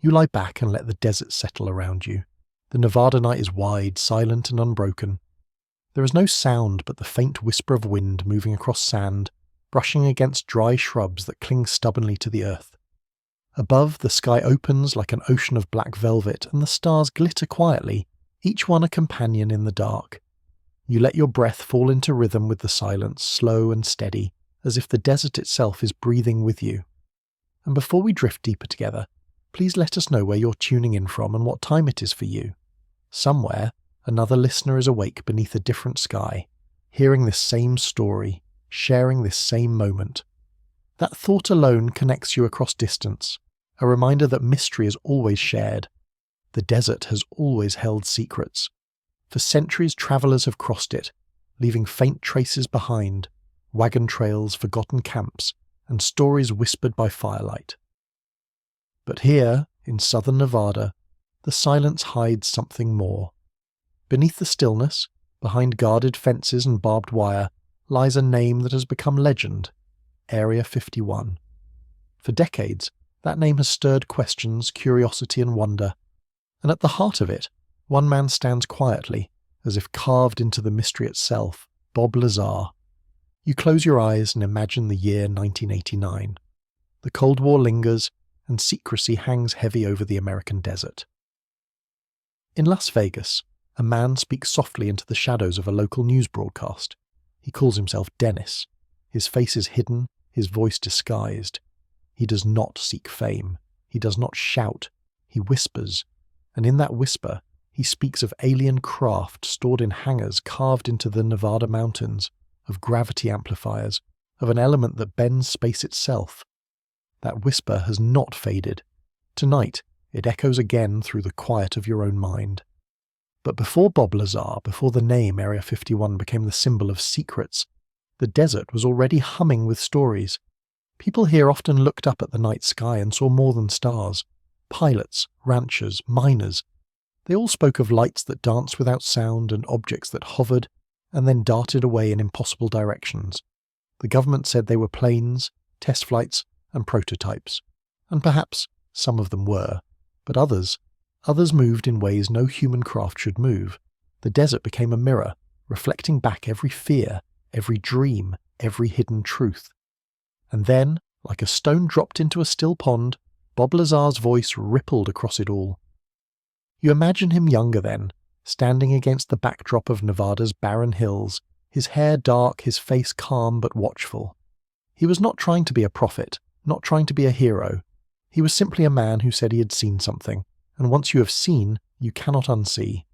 You lie back and let the desert settle around you. The Nevada night is wide, silent and unbroken. There is no sound but the faint whisper of wind moving across sand, brushing against dry shrubs that cling stubbornly to the earth. Above, the sky opens like an ocean of black velvet and the stars glitter quietly, each one a companion in the dark. You let your breath fall into rhythm with the silence, slow and steady, as if the desert itself is breathing with you. And before we drift deeper together, please let us know where you're tuning in from and what time it is for you. Somewhere, another listener is awake beneath a different sky, hearing this same story, sharing this same moment. That thought alone connects you across distance, a reminder that mystery is always shared. The desert has always held secrets. For centuries, travelers have crossed it, leaving faint traces behind, wagon trails, forgotten camps, and stories whispered by firelight. But here, in southern Nevada, the silence hides something more. Beneath the stillness, behind guarded fences and barbed wire, lies a name that has become legend: Area 51. For decades, that name has stirred questions, curiosity and wonder, and at the heart of it, one man stands quietly, as if carved into the mystery itself: Bob Lazar. You close your eyes and imagine the year 1989. The Cold War lingers, and secrecy hangs heavy over the American desert. In Las Vegas, a man speaks softly into the shadows of a local news broadcast. He calls himself Dennis. His face is hidden, his voice disguised. He does not seek fame. He does not shout. He whispers. And in that whisper, he speaks of alien craft stored in hangars carved into the Nevada mountains, of gravity amplifiers, of an element that bends space itself. That whisper has not faded. Tonight, it echoes again through the quiet of your own mind. But before Bob Lazar, before the name Area 51 became the symbol of secrets, the desert was already humming with stories. People here often looked up at the night sky and saw more than stars. Pilots, ranchers, miners. They all spoke of lights that danced without sound and objects that hovered and then darted away in impossible directions. The government said they were planes, test flights, and prototypes. And perhaps some of them were. But others moved in ways no human craft should move. The desert became a mirror, reflecting back every fear, every dream, every hidden truth. And then, like a stone dropped into a still pond, Bob Lazar's voice rippled across it all. You imagine him younger then, standing against the backdrop of Nevada's barren hills, his hair dark, his face calm but watchful. He was not trying to be a prophet, not trying to be a hero. He was simply a man who said he had seen something, and once you have seen, you cannot unsee.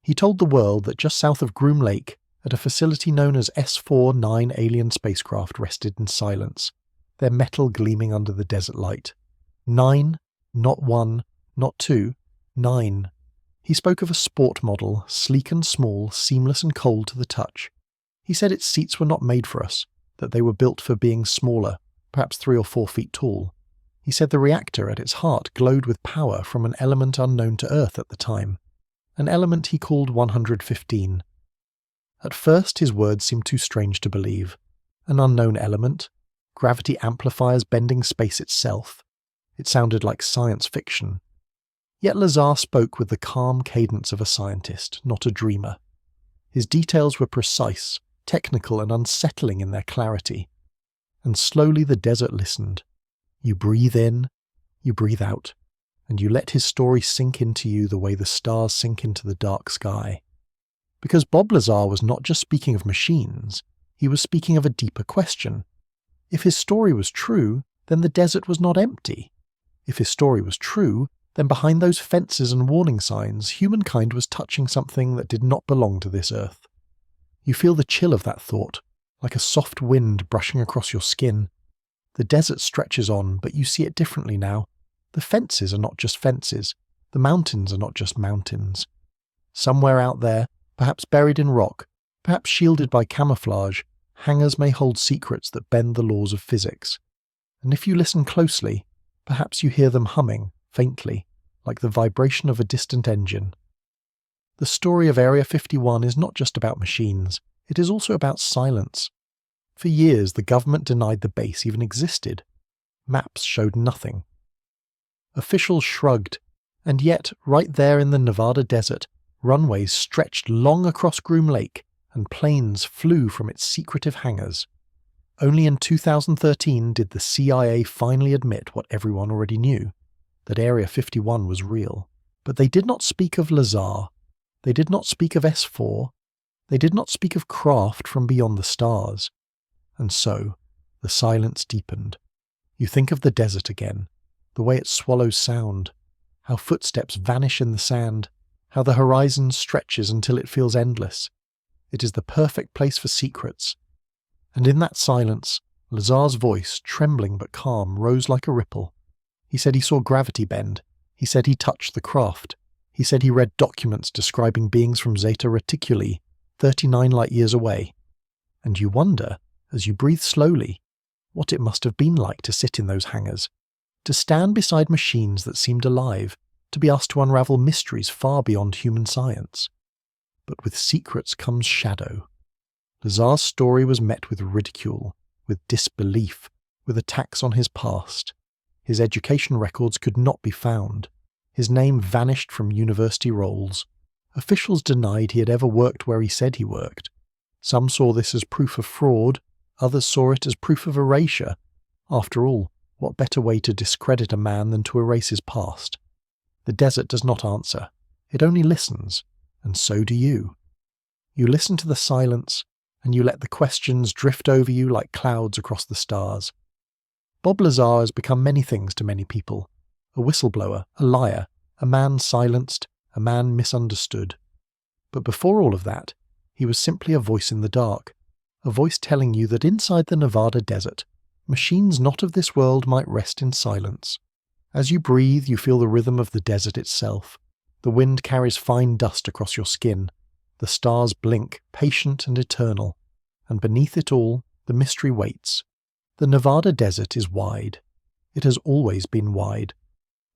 He told the world that just south of Groom Lake, at a facility known as S4, 9 alien spacecraft rested in silence, their metal gleaming under the desert light. 9, not 1, not 2, 9. He spoke of a sport model, sleek and small, seamless and cold to the touch. He said its seats were not made for us, that they were built for being smaller, perhaps 3 or 4 feet tall. He said the reactor at its heart glowed with power from an element unknown to Earth at the time, an element he called 115. At first his words seemed too strange to believe. An unknown element, gravity amplifiers bending space itself. It sounded like science fiction. Yet Lazar spoke with the calm cadence of a scientist, not a dreamer. His details were precise, technical and unsettling in their clarity. And slowly the desert listened. You breathe in, you breathe out, and you let his story sink into you the way the stars sink into the dark sky. Because Bob Lazar was not just speaking of machines, he was speaking of a deeper question. If his story was true, then the desert was not empty. If his story was true, then behind those fences and warning signs, humankind was touching something that did not belong to this earth. You feel the chill of that thought, like a soft wind brushing across your skin. The desert stretches on, but you see it differently now. The fences are not just fences. The mountains are not just mountains. Somewhere out there, perhaps buried in rock, perhaps shielded by camouflage, hangars may hold secrets that bend the laws of physics. And if you listen closely, perhaps you hear them humming, faintly, like the vibration of a distant engine. The story of Area 51 is not just about machines, it is also about silence. For years, the government denied the base even existed. Maps showed nothing. Officials shrugged, and yet, right there in the Nevada desert, runways stretched long across Groom Lake, and planes flew from its secretive hangars. Only in 2013 did the CIA finally admit what everyone already knew, that Area 51 was real. But they did not speak of Lazar. They did not speak of S4. They did not speak of craft from beyond the stars. And so, the silence deepened. You think of the desert again, the way it swallows sound, how footsteps vanish in the sand, how the horizon stretches until it feels endless. It is the perfect place for secrets. And in that silence, Lazar's voice, trembling but calm, rose like a ripple. He said he saw gravity bend. He said he touched the craft. He said he read documents describing beings from Zeta Reticuli, 39 light-years away. And you wonder, as you breathe slowly, what it must have been like to sit in those hangars, to stand beside machines that seemed alive, to be asked to unravel mysteries far beyond human science. But with secrets comes shadow. Lazar's story was met with ridicule, with disbelief, with attacks on his past. His education records could not be found. His name vanished from university rolls. Officials denied he had ever worked where he said he worked. Some saw this as proof of fraud, others saw it as proof of erasure. After all, what better way to discredit a man than to erase his past? The desert does not answer. It only listens, and so do you. You listen to the silence, and you let the questions drift over you like clouds across the stars. Bob Lazar has become many things to many people. A whistleblower, a liar, a man silenced, a man misunderstood. But before all of that, he was simply a voice in the dark, a voice telling you that inside the Nevada desert, machines not of this world might rest in silence. As you breathe, you feel the rhythm of the desert itself. The wind carries fine dust across your skin. The stars blink, patient and eternal. And beneath it all, the mystery waits. The Nevada desert is wide. It has always been wide.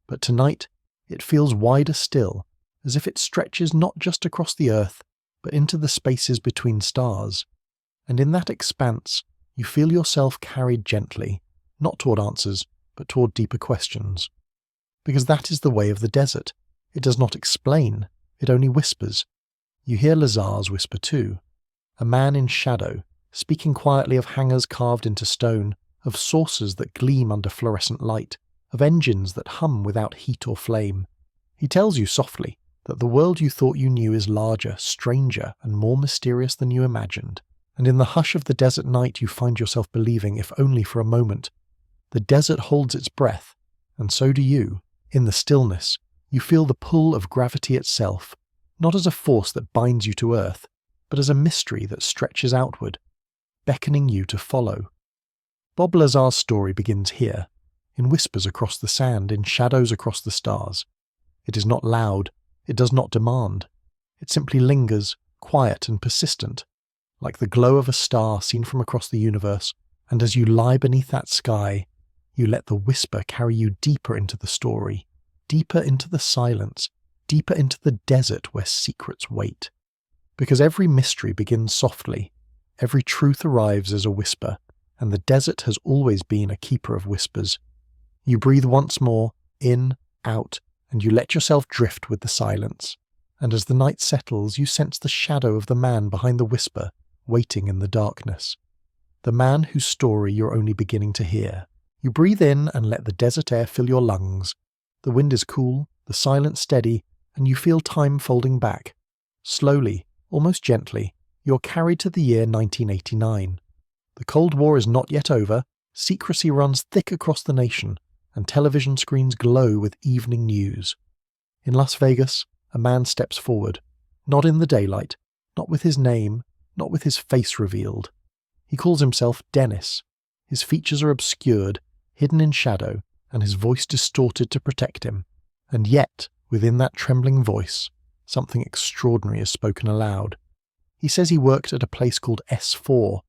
But tonight, it feels wider still, as if it stretches not just across the earth, but into the spaces between stars. And in that expanse, you feel yourself carried gently, not toward answers, but toward deeper questions. Because that is the way of the desert. It does not explain, it only whispers. You hear Lazar's whisper too. A man in shadow, speaking quietly of hangars carved into stone, of saucers that gleam under fluorescent light, of engines that hum without heat or flame. He tells you softly that the world you thought you knew is larger, stranger, and more mysterious than you imagined. And in the hush of the desert night you find yourself believing, if only for a moment. The desert holds its breath, and so do you. In the stillness, you feel the pull of gravity itself, not as a force that binds you to earth, but as a mystery that stretches outward, beckoning you to follow. Bob Lazar's story begins here, in whispers across the sand, in shadows across the stars. It is not loud, it does not demand. It simply lingers, quiet and persistent, like the glow of a star seen from across the universe, and as you lie beneath that sky, you let the whisper carry you deeper into the story, deeper into the silence, deeper into the desert where secrets wait. Because every mystery begins softly, every truth arrives as a whisper, and the desert has always been a keeper of whispers. You breathe once more, in, out, and you let yourself drift with the silence. And as the night settles, you sense the shadow of the man behind the whisper, waiting in the darkness. The man whose story you're only beginning to hear. You breathe in and let the desert air fill your lungs. The wind is cool, the silence steady, and you feel time folding back. Slowly, almost gently, you're carried to the year 1989. The Cold War is not yet over, secrecy runs thick across the nation, and television screens glow with evening news. In Las Vegas, a man steps forward, not in the daylight, not with his name, not with his face revealed. He calls himself Dennis. His features are obscured, hidden in shadow, and his voice distorted to protect him. And yet, within that trembling voice, something extraordinary is spoken aloud. He says he worked at a place called S4,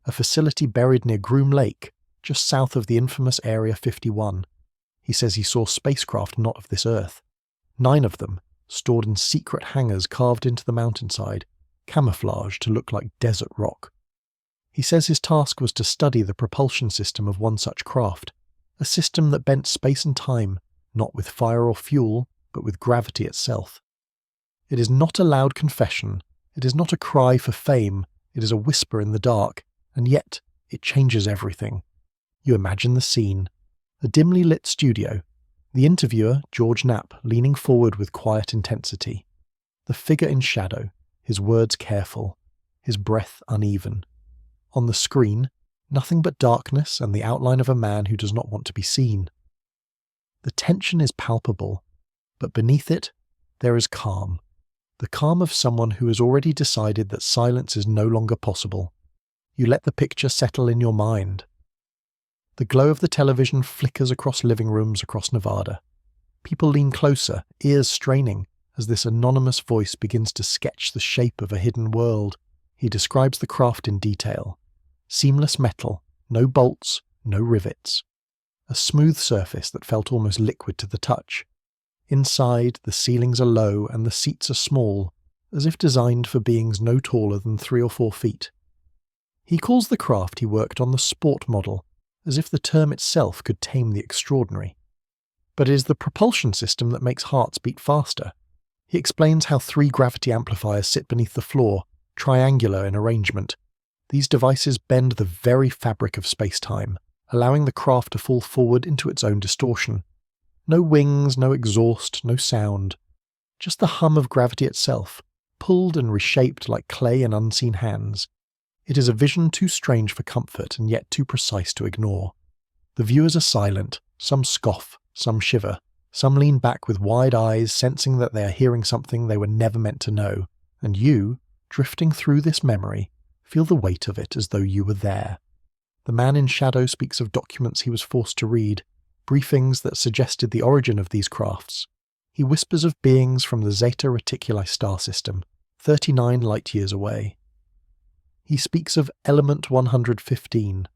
a facility buried near Groom Lake, just south of the infamous Area 51. He says he saw spacecraft not of this Earth. 9 of them, stored in secret hangars carved into the mountainside, camouflaged to look like desert rock. He says his task was to study the propulsion system of one such craft, a system that bent space and time, not with fire or fuel, but with gravity itself. It is not a loud confession, it is not a cry for fame, it is a whisper in the dark, and yet it changes everything. You imagine the scene. A dimly lit studio. The interviewer, George Knapp, leaning forward with quiet intensity. The figure in shadow, his words careful, his breath uneven. On the screen, nothing but darkness and the outline of a man who does not want to be seen. The tension is palpable, but beneath it, there is calm. The calm of someone who has already decided that silence is no longer possible. You let the picture settle in your mind. The glow of the television flickers across living rooms across Nevada. People lean closer, ears straining, as this anonymous voice begins to sketch the shape of a hidden world. He describes the craft in detail. Seamless metal, no bolts, no rivets. A smooth surface that felt almost liquid to the touch. Inside, the ceilings are low and the seats are small, as if designed for beings no taller than 3 or 4 feet. He calls the craft he worked on the sport model, as if the term itself could tame the extraordinary. But it is the propulsion system that makes hearts beat faster. He explains how 3 gravity amplifiers sit beneath the floor, triangular in arrangement. These devices bend the very fabric of space-time, allowing the craft to fall forward into its own distortion. No wings, no exhaust, no sound. Just the hum of gravity itself, pulled and reshaped like clay in unseen hands. It is a vision too strange for comfort and yet too precise to ignore. The viewers are silent, some scoff, some shiver, some lean back with wide eyes, sensing that they are hearing something they were never meant to know, and you, drifting through this memory, feel the weight of it as though you were there. The man in shadow speaks of documents he was forced to read, briefings that suggested the origin of these crafts. He whispers of beings from the Zeta Reticuli star system, 39 light-years away. He speaks of element 115,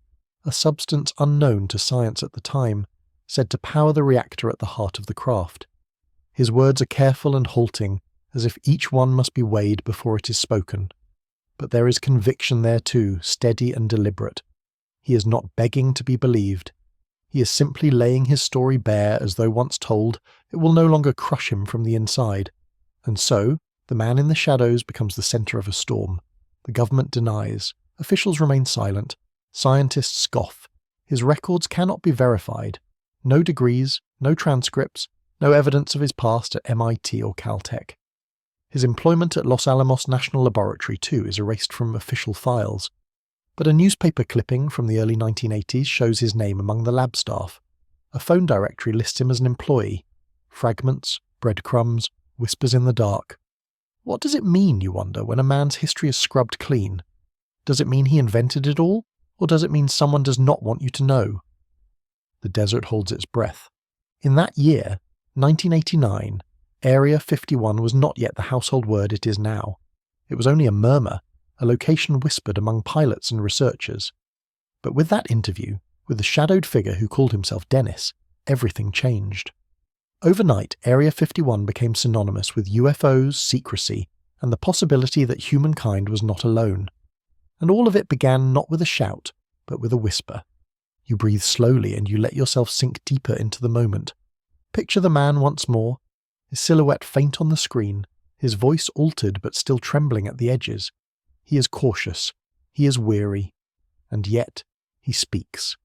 a substance unknown to science at the time, said to power the reactor at the heart of the craft. His words are careful and halting, as if each one must be weighed before it is spoken. But there is conviction there too, steady and deliberate. He is not begging to be believed. He is simply laying his story bare as though once told, it will no longer crush him from the inside. And so, the man in the shadows becomes the centre of a storm. The government denies. Officials remain silent. Scientists scoff. His records cannot be verified. No degrees, no transcripts, no evidence of his past at MIT or Caltech. His employment at Los Alamos National Laboratory, too, is erased from official files. But a newspaper clipping from the early 1980s shows his name among the lab staff. A phone directory lists him as an employee. Fragments, breadcrumbs, whispers in the dark. What does it mean, you wonder, when a man's history is scrubbed clean? Does it mean he invented it all? Or does it mean someone does not want you to know? The desert holds its breath. In that year, 1989, Area 51 was not yet the household word it is now. It was only a murmur, a location whispered among pilots and researchers. But with that interview, with the shadowed figure who called himself Dennis, everything changed. Overnight, Area 51 became synonymous with UFOs, secrecy, and the possibility that humankind was not alone. And all of it began not with a shout, but with a whisper. You breathe slowly and you let yourself sink deeper into the moment. Picture the man once more, his silhouette faint on the screen, his voice altered but still trembling at the edges. He is cautious, he is weary, and yet he speaks.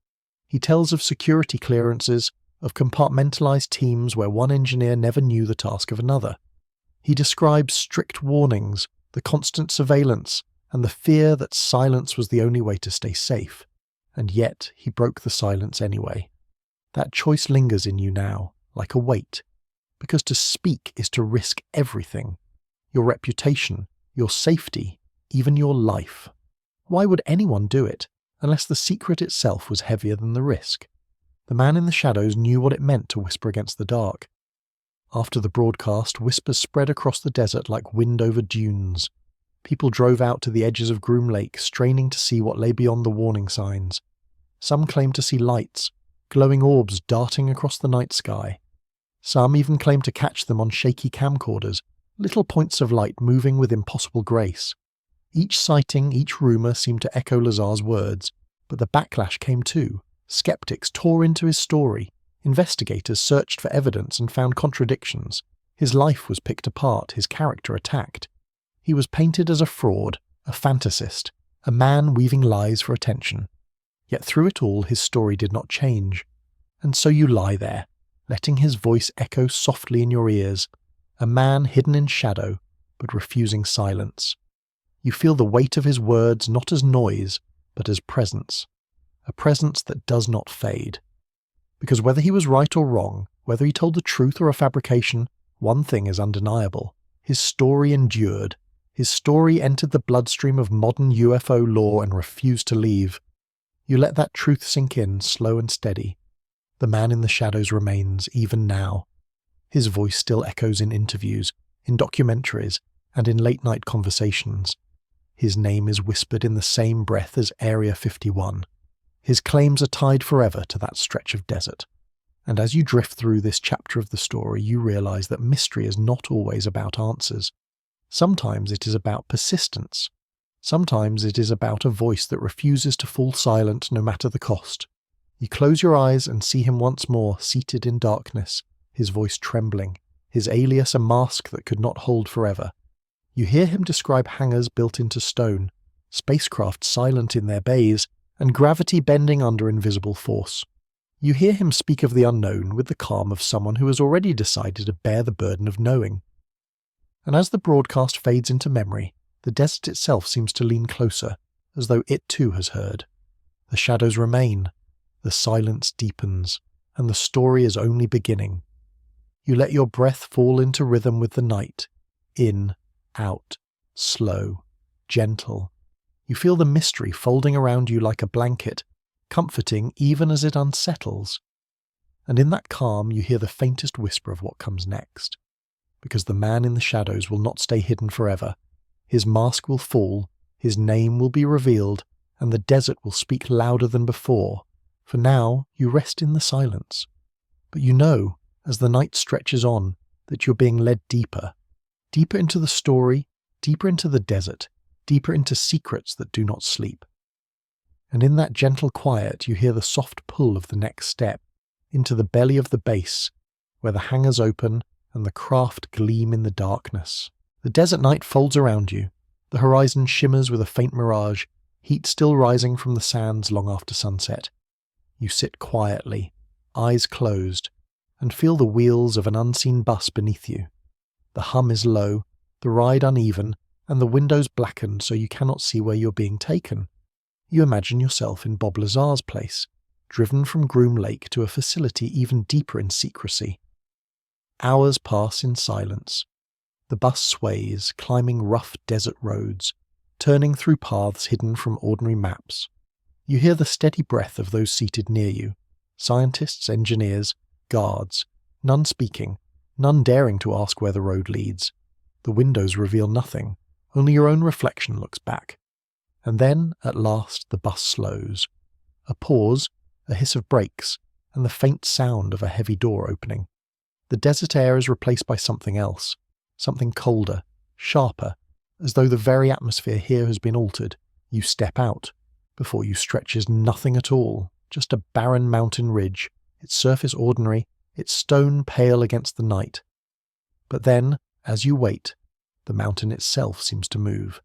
He tells of security clearances, of compartmentalized teams where one engineer never knew the task of another. He describes strict warnings, the constant surveillance, and the fear that silence was the only way to stay safe. And yet he broke the silence anyway. That choice lingers in you now, like a weight, because to speak is to risk everything. Your reputation, your safety, even your life. Why would anyone do it, unless the secret itself was heavier than the risk? The man in the shadows knew what it meant to whisper against the dark. After the broadcast, whispers spread across the desert like wind over dunes. People drove out to the edges of Groom Lake, straining to see what lay beyond the warning signs. Some claimed to see lights, glowing orbs darting across the night sky. Some even claimed to catch them on shaky camcorders, little points of light moving with impossible grace. Each sighting, each rumour seemed to echo Lazar's words, but the backlash came too. Skeptics tore into his story. Investigators searched for evidence and found contradictions. His life was picked apart, his character attacked. He was painted as a fraud, a fantasist, a man weaving lies for attention. Yet through it all his story did not change. And so you lie there, letting his voice echo softly in your ears, a man hidden in shadow, but refusing silence. You feel the weight of his words not as noise, but as presence, a presence that does not fade. Because whether he was right or wrong, whether he told the truth or a fabrication, one thing is undeniable. His story endured. His story entered the bloodstream of modern UFO lore and refused to leave. You let that truth sink in, slow and steady. The man in the shadows remains, even now. His voice still echoes in interviews, in documentaries, and in late-night conversations. His name is whispered in the same breath as Area 51. His claims are tied forever to that stretch of desert. And as you drift through this chapter of the story, you realize that mystery is not always about answers. Sometimes it is about persistence. Sometimes it is about a voice that refuses to fall silent no matter the cost. You close your eyes and see him once more, seated in darkness, his voice trembling, his alias a mask that could not hold forever. You hear him describe hangars built into stone, spacecraft silent in their bays, and gravity bending under invisible force. You hear him speak of the unknown with the calm of someone who has already decided to bear the burden of knowing. And as the broadcast fades into memory, the desert itself seems to lean closer, as though it too has heard. The shadows remain, the silence deepens, and the story is only beginning. You let your breath fall into rhythm with the night, in, out, slow, gentle. You feel the mystery folding around you like a blanket, comforting even as it unsettles. And in that calm you hear the faintest whisper of what comes next. Because the man in the shadows will not stay hidden forever. His mask will fall, his name will be revealed, and the desert will speak louder than before. For now you rest in the silence. But you know, as the night stretches on, that you're being led deeper. Deeper into the story, deeper into the desert, deeper into secrets that do not sleep. And in that gentle quiet you hear the soft pull of the next step, into the belly of the base, where the hangars open and the craft gleam in the darkness. The desert night folds around you. The horizon shimmers with a faint mirage, heat still rising from the sands long after sunset. You sit quietly, eyes closed, and feel the wheels of an unseen bus beneath you. The hum is low, the ride uneven, and the windows blackened so you cannot see where you're being taken. You imagine yourself in Bob Lazar's place, driven from Groom Lake to a facility even deeper in secrecy. Hours pass in silence. The bus sways, climbing rough desert roads, turning through paths hidden from ordinary maps. You hear the steady breath of those seated near you, scientists, engineers, guards, none speaking, none daring to ask where the road leads. The windows reveal nothing, only your own reflection looks back. And then, at last, the bus slows. A pause, a hiss of brakes, and the faint sound of a heavy door opening. The desert air is replaced by something else, something colder, sharper, as though the very atmosphere here has been altered. You step out. Before you stretches nothing at all, just a barren mountain ridge, its surface ordinary, its stone pale against the night. But then, as you wait, the mountain itself seems to move.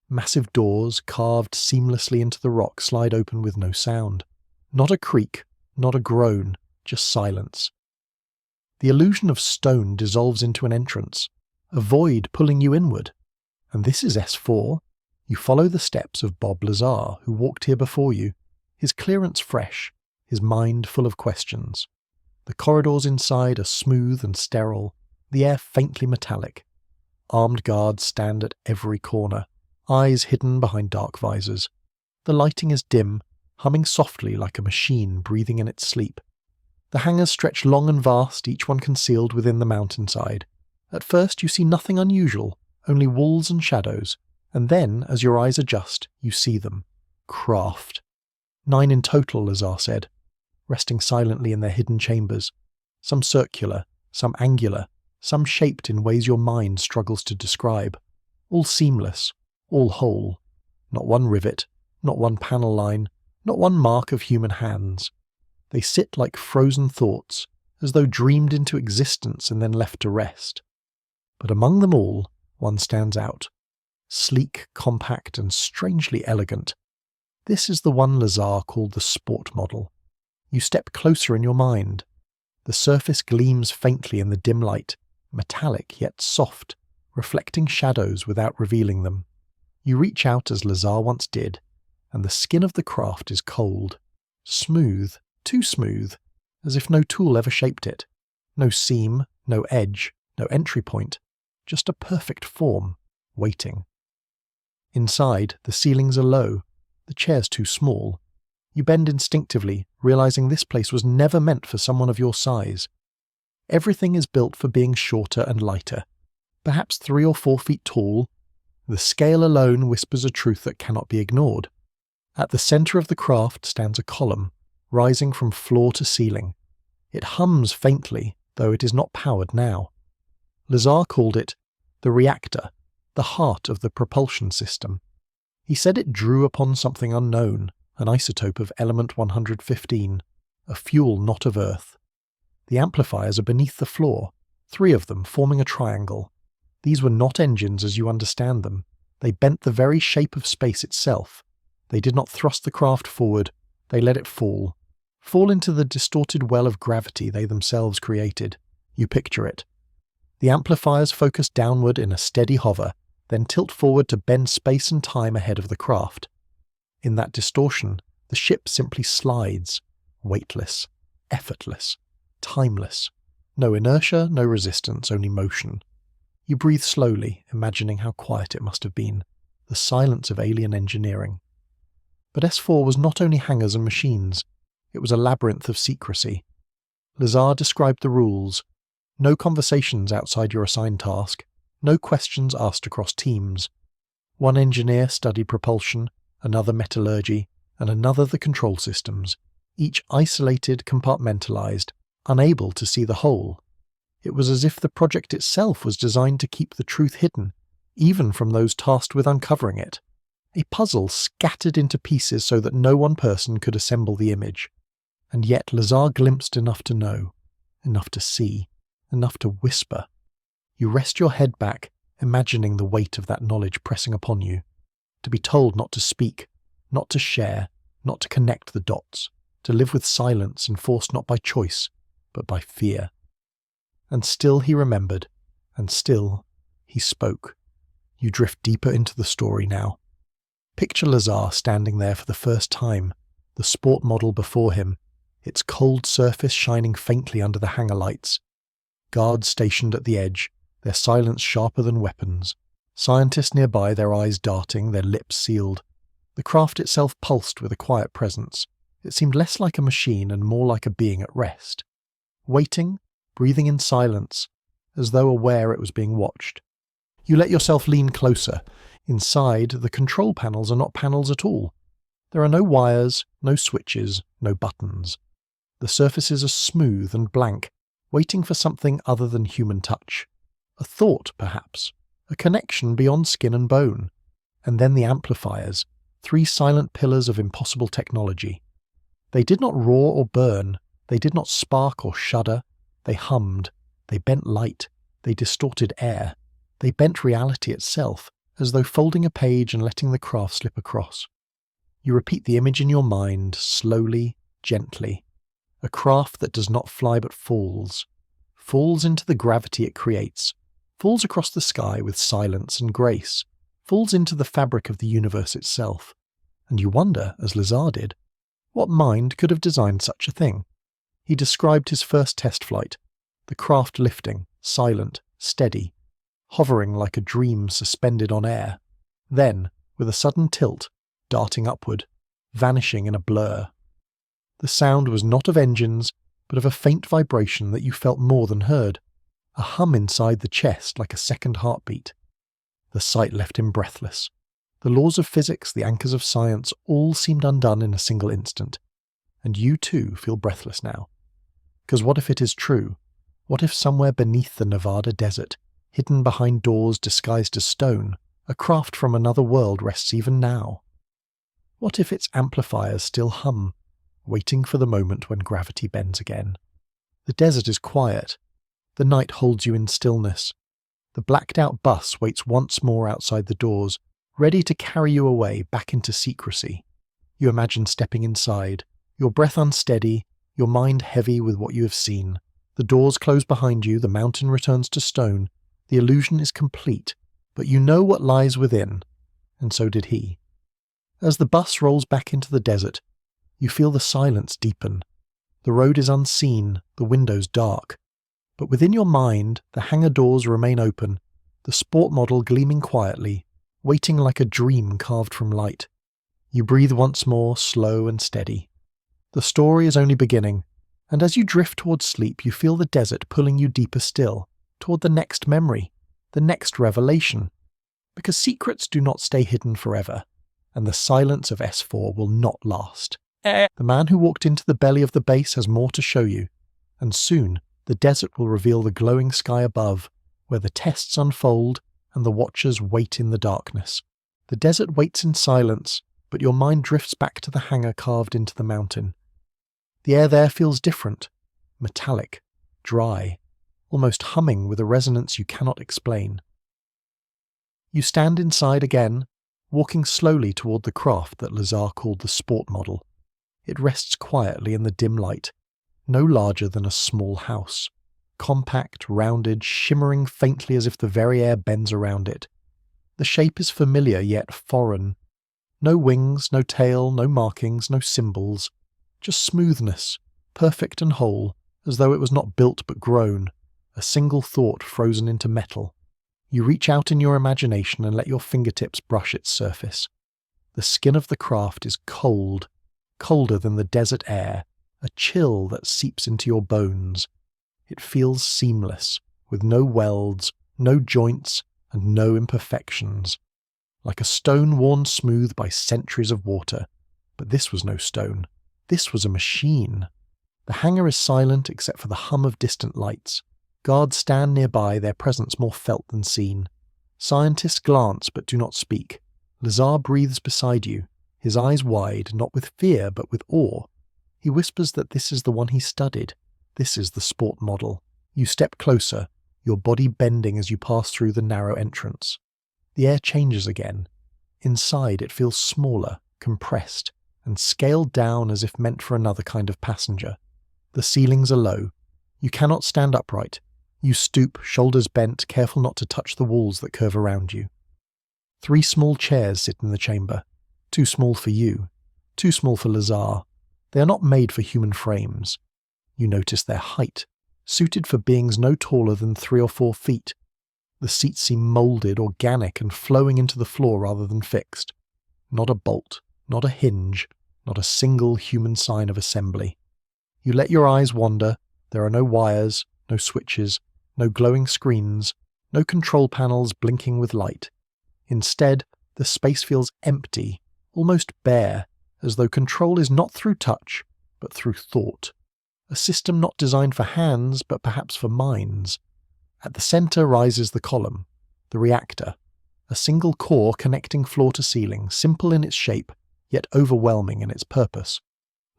Massive doors, carved seamlessly into the rock, slide open with no sound. Not a creak, not a groan, just silence. The illusion of stone dissolves into an entrance, a void pulling you inward. And this is S4. You follow the steps of Bob Lazar, who walked here before you, his clearance fresh, his mind full of questions. The corridors inside are smooth and sterile, the air faintly metallic. Armed guards stand at every corner, eyes hidden behind dark visors. The lighting is dim, humming softly like a machine breathing in its sleep. The hangars stretch long and vast, each one concealed within the mountainside. At first you see nothing unusual, only walls and shadows, and then, as your eyes adjust, you see them. Craft. 9 in total, Lazar said, resting silently in their hidden chambers. Some circular, some angular, some shaped in ways your mind struggles to describe. All seamless, all whole. Not one rivet, not one panel line, not one mark of human hands. They sit like frozen thoughts, as though dreamed into existence and then left to rest. But among them all, one stands out. Sleek, compact, and strangely elegant. This is the one Lazar called the sport model. You step closer in your mind. The surface gleams faintly in the dim light, metallic yet soft, reflecting shadows without revealing them. You reach out as Lazar once did, and the skin of the craft is cold. Smooth, too smooth, as if no tool ever shaped it. No seam, no edge, no entry point, just a perfect form, waiting. Inside, the ceilings are low, the chairs too small. You bend instinctively, realizing this place was never meant for someone of your size. Everything is built for being shorter and lighter, perhaps 3 or 4 feet tall. The scale alone whispers a truth that cannot be ignored. At the center of the craft stands a column, rising from floor to ceiling. It hums faintly, though it is not powered now. Lazar called it the reactor, the heart of the propulsion system. He said it drew upon something unknown, an isotope of element 115, a fuel not of Earth. The amplifiers are beneath the floor, 3 of them forming a triangle. These were not engines as you understand them. They bent the very shape of space itself. They did not thrust the craft forward, they let it fall into the distorted well of gravity they themselves created. You picture it. The amplifiers focus downward in a steady hover, then tilt forward to bend space and time ahead of the craft. In that distortion, the ship simply slides, weightless, effortless, timeless. No inertia, no resistance, only motion. You breathe slowly, imagining how quiet it must have been, the silence of alien engineering. But S4 was not only hangars and machines, it was a labyrinth of secrecy. Lazar described the rules. No conversations outside your assigned task, no questions asked across teams. One engineer studied propulsion, another metallurgy, and another the control systems, each isolated, compartmentalized, unable to see the whole. It was as if the project itself was designed to keep the truth hidden, even from those tasked with uncovering it. A puzzle scattered into pieces so that no one person could assemble the image. And yet Lazar glimpsed enough to know, enough to see, enough to whisper. You rest your head back, imagining the weight of that knowledge pressing upon you. To be told not to speak, not to share, not to connect the dots, to live with silence enforced not by choice, but by fear. And still he remembered, and still he spoke. You drift deeper into the story now. Picture Lazar standing there for the first time, the sport model before him, its cold surface shining faintly under the hangar lights. Guards stationed at the edge, their silence sharper than weapons. Scientists nearby, their eyes darting, their lips sealed. The craft itself pulsed with a quiet presence. It seemed less like a machine and more like a being at rest. Waiting, breathing in silence, as though aware it was being watched. You let yourself lean closer. Inside, the control panels are not panels at all. There are no wires, no switches, no buttons. The surfaces are smooth and blank, waiting for something other than human touch. A thought, perhaps. A connection beyond skin and bone. And then the amplifiers, 3 silent pillars of impossible technology. They did not roar or burn. They did not spark or shudder. They hummed. They bent light. They distorted air. They bent reality itself, as though folding a page and letting the craft slip across. You repeat the image in your mind, slowly, gently. A craft that does not fly but falls. Falls into the gravity it creates. Falls across the sky with silence and grace. Falls into the fabric of the universe itself. And you wonder, as Lazar did, what mind could have designed such a thing? He described his first test flight, the craft lifting, silent, steady, hovering like a dream suspended on air. Then, with a sudden tilt, darting upward, vanishing in a blur. The sound was not of engines, but of a faint vibration that you felt more than heard, a hum inside the chest like a second heartbeat. The sight left him breathless. The laws of physics, the anchors of science, all seemed undone in a single instant. And you too feel breathless now. Because what if it is true? What if somewhere beneath the Nevada desert, hidden behind doors disguised as stone, a craft from another world rests even now? What if its amplifiers still hum? waiting for the moment when gravity bends again. The desert is quiet. The night holds you in stillness. The blacked-out bus waits once more outside the doors, ready to carry you away back into secrecy. You imagine stepping inside, your breath unsteady, your mind heavy with what you have seen. The doors close behind you, the mountain returns to stone. The illusion is complete, but you know what lies within, and so did he. As the bus rolls back into the desert, you feel the silence deepen. The road is unseen, the windows dark. But within your mind, the hangar doors remain open, the sport model gleaming quietly, waiting like a dream carved from light. You breathe once more, slow and steady. The story is only beginning, and as you drift towards sleep, you feel the desert pulling you deeper still, toward the next memory, the next revelation. Because secrets do not stay hidden forever, and the silence of S4 will not last. The man who walked into the belly of the base has more to show you, and soon the desert will reveal the glowing sky above, where the tests unfold and the watchers wait in the darkness. The desert waits in silence, but your mind drifts back to the hangar carved into the mountain. The air there feels different, metallic, dry, almost humming with a resonance you cannot explain. You stand inside again, walking slowly toward the craft that Lazar called the sport model. It rests quietly in the dim light, no larger than a small house, compact, rounded, shimmering faintly as if the very air bends around it. The shape is familiar yet foreign. No wings, no tail, no markings, no symbols. Just smoothness, perfect and whole, as though it was not built but grown, a single thought frozen into metal. You reach out in your imagination and let your fingertips brush its surface. The skin of the craft is cold, colder than the desert air, a chill that seeps into your bones. It feels seamless, with no welds, no joints, and no imperfections. Like a stone worn smooth by centuries of water. But this was no stone. This was a machine. The hangar is silent except for the hum of distant lights. Guards stand nearby, their presence more felt than seen. Scientists glance but do not speak. Lazar breathes beside you, his eyes wide, not with fear but with awe. He whispers that this is the one he studied. This is the sport model. You step closer, your body bending as you pass through the narrow entrance. The air changes again. Inside it feels smaller, compressed, and scaled down as if meant for another kind of passenger. The ceilings are low. You cannot stand upright. You stoop, shoulders bent, careful not to touch the walls that curve around you. 3 small chairs sit in the chamber. Too small for you. Too small for Lazar. They are not made for human frames. You notice their height, suited for beings no taller than 3 or 4 feet. The seats seem moulded, organic, and flowing into the floor rather than fixed. Not a bolt, not a hinge, not a single human sign of assembly. You let your eyes wander. There are no wires, no switches, no glowing screens, no control panels blinking with light. Instead, the space feels empty, almost bare, as though control is not through touch, but through thought. A system not designed for hands, but perhaps for minds. At the center rises the column, the reactor, a single core connecting floor to ceiling, simple in its shape, yet overwhelming in its purpose.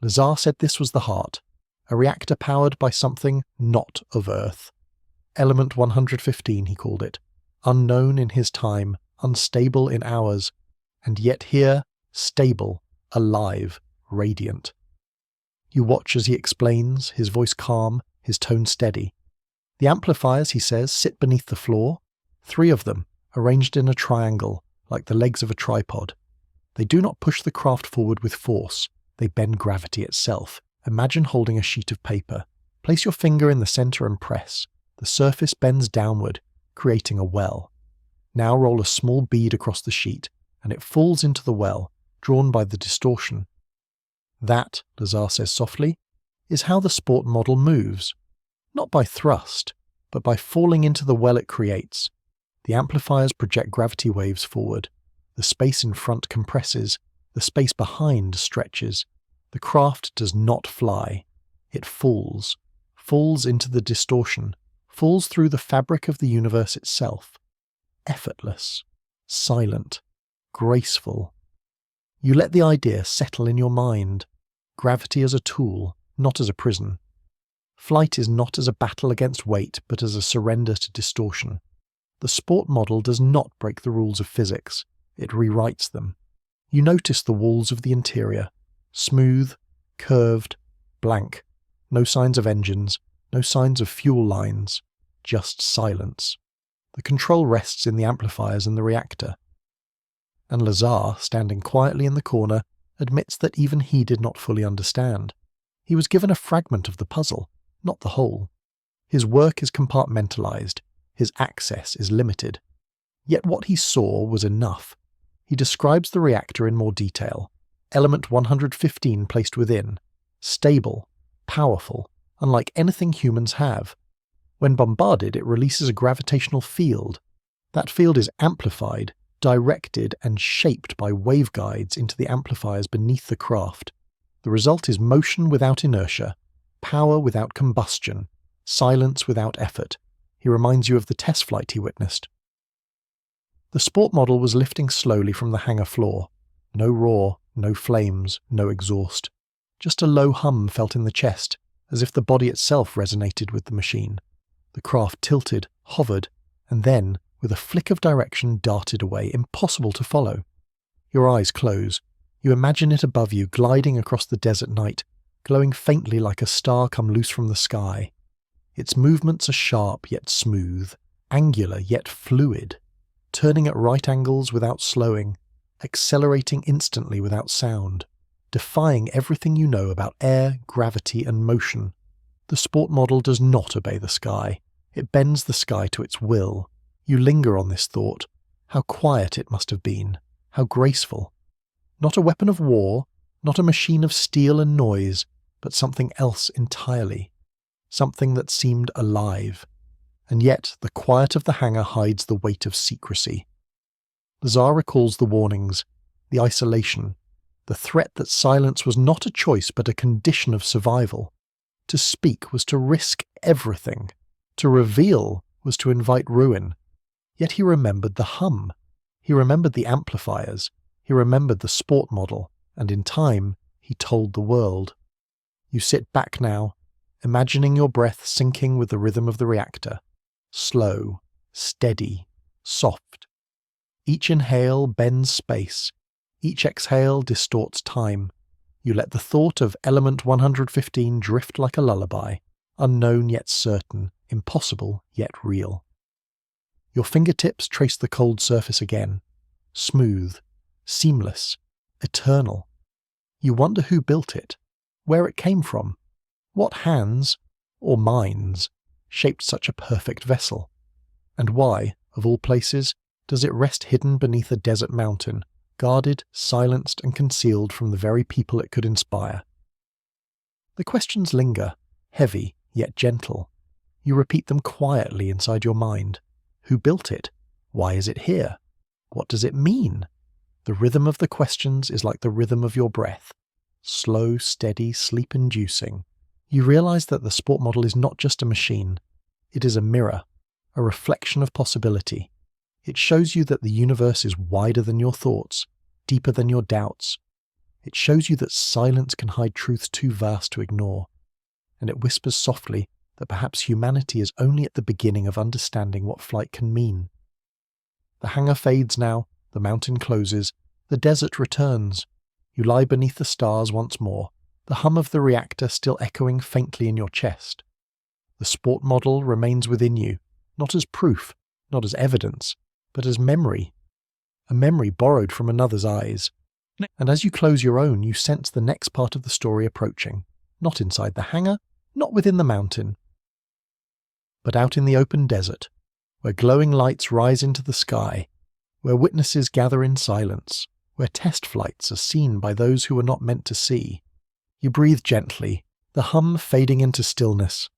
Lazar said this was the heart, a reactor powered by something not of Earth. Element 115, he called it, unknown in his time, unstable in ours, and yet here, stable, alive, radiant. You watch as he explains, his voice calm, his tone steady. The amplifiers, he says, sit beneath the floor, 3 of them, arranged in a triangle, like the legs of a tripod. They do not push the craft forward with force, they bend gravity itself. Imagine holding a sheet of paper. Place your finger in the center and press. The surface bends downward, creating a well. Now roll a small bead across the sheet, and it falls into the well, drawn by the distortion. That, Lazar says softly, is how the sport model moves. Not by thrust, but by falling into the well it creates. The amplifiers project gravity waves forward. The space in front compresses. The space behind stretches. The craft does not fly. It falls into the distortion, falls through the fabric of the universe itself. Effortless, silent, graceful. You let the idea settle in your mind. Gravity as a tool, not as a prison. Flight is not as a battle against weight, but as a surrender to distortion. The sport model does not break the rules of physics, it rewrites them. You notice the walls of the interior, smooth, curved, blank, no signs of engines, no signs of fuel lines, just silence. The control rests in the amplifiers and the reactor. And Lazar, standing quietly in the corner, admits that even he did not fully understand. He was given a fragment of the puzzle, not the whole. His work is compartmentalized, his access is limited. Yet what he saw was enough. He describes the reactor in more detail. Element 115 placed within. Stable, powerful, unlike anything humans have. When bombarded, it releases a gravitational field. That field is amplified, directed and shaped by waveguides into the amplifiers beneath the craft. The result is motion without inertia, power without combustion, silence without effort. He reminds you of the test flight he witnessed. The sport model was lifting slowly from the hangar floor. No roar, no flames, no exhaust. Just a low hum felt in the chest, as if the body itself resonated with the machine. The craft tilted, hovered, and then, with a flick of direction, darted away, impossible to follow. Your eyes close. You imagine it above you, gliding across the desert night, glowing faintly like a star come loose from the sky. Its movements are sharp yet smooth, angular yet fluid, turning at right angles without slowing, accelerating instantly without sound, defying everything you know about air, gravity, and motion. The sport model does not obey the sky. It bends the sky to its will. You linger on this thought. How quiet it must have been. How graceful. Not a weapon of war, not a machine of steel and noise, but something else entirely. Something that seemed alive. And yet the quiet of the hangar hides the weight of secrecy. Lazar recalls the warnings, the isolation, the threat that silence was not a choice but a condition of survival. To speak was to risk everything. To reveal was to invite ruin. Yet he remembered the hum. He remembered the amplifiers. He remembered the sport model. And in time, he told the world. You sit back now, imagining your breath syncing with the rhythm of the reactor. Slow, steady, soft. Each inhale bends space. Each exhale distorts time. You let the thought of element 115 drift like a lullaby, unknown yet certain, impossible yet real. Your fingertips trace the cold surface again. Smooth, seamless, eternal. You wonder who built it, where it came from, what hands, or minds, shaped such a perfect vessel, and why, of all places, does it rest hidden beneath a desert mountain, guarded, silenced, and concealed from the very people it could inspire? The questions linger, heavy yet gentle. You repeat them quietly inside your mind. Who built it? Why is it here? What does it mean? The rhythm of the questions is like the rhythm of your breath. Slow, steady, sleep-inducing. You realize that the sport model is not just a machine. It is a mirror, a reflection of possibility. It shows you that the universe is wider than your thoughts, deeper than your doubts. It shows you that silence can hide truths too vast to ignore. And it whispers softly that perhaps humanity is only at the beginning of understanding what flight can mean. The hangar fades now, the mountain closes, the desert returns. You lie beneath the stars once more, the hum of the reactor still echoing faintly in your chest. The sport model remains within you, not as proof, not as evidence, but as memory. A memory borrowed from another's eyes. And as you close your own, you sense the next part of the story approaching. Not inside the hangar, not within the mountain, but out in the open desert, where glowing lights rise into the sky, where witnesses gather in silence, where test flights are seen by those who are not meant to see. You breathe gently, the hum fading into stillness.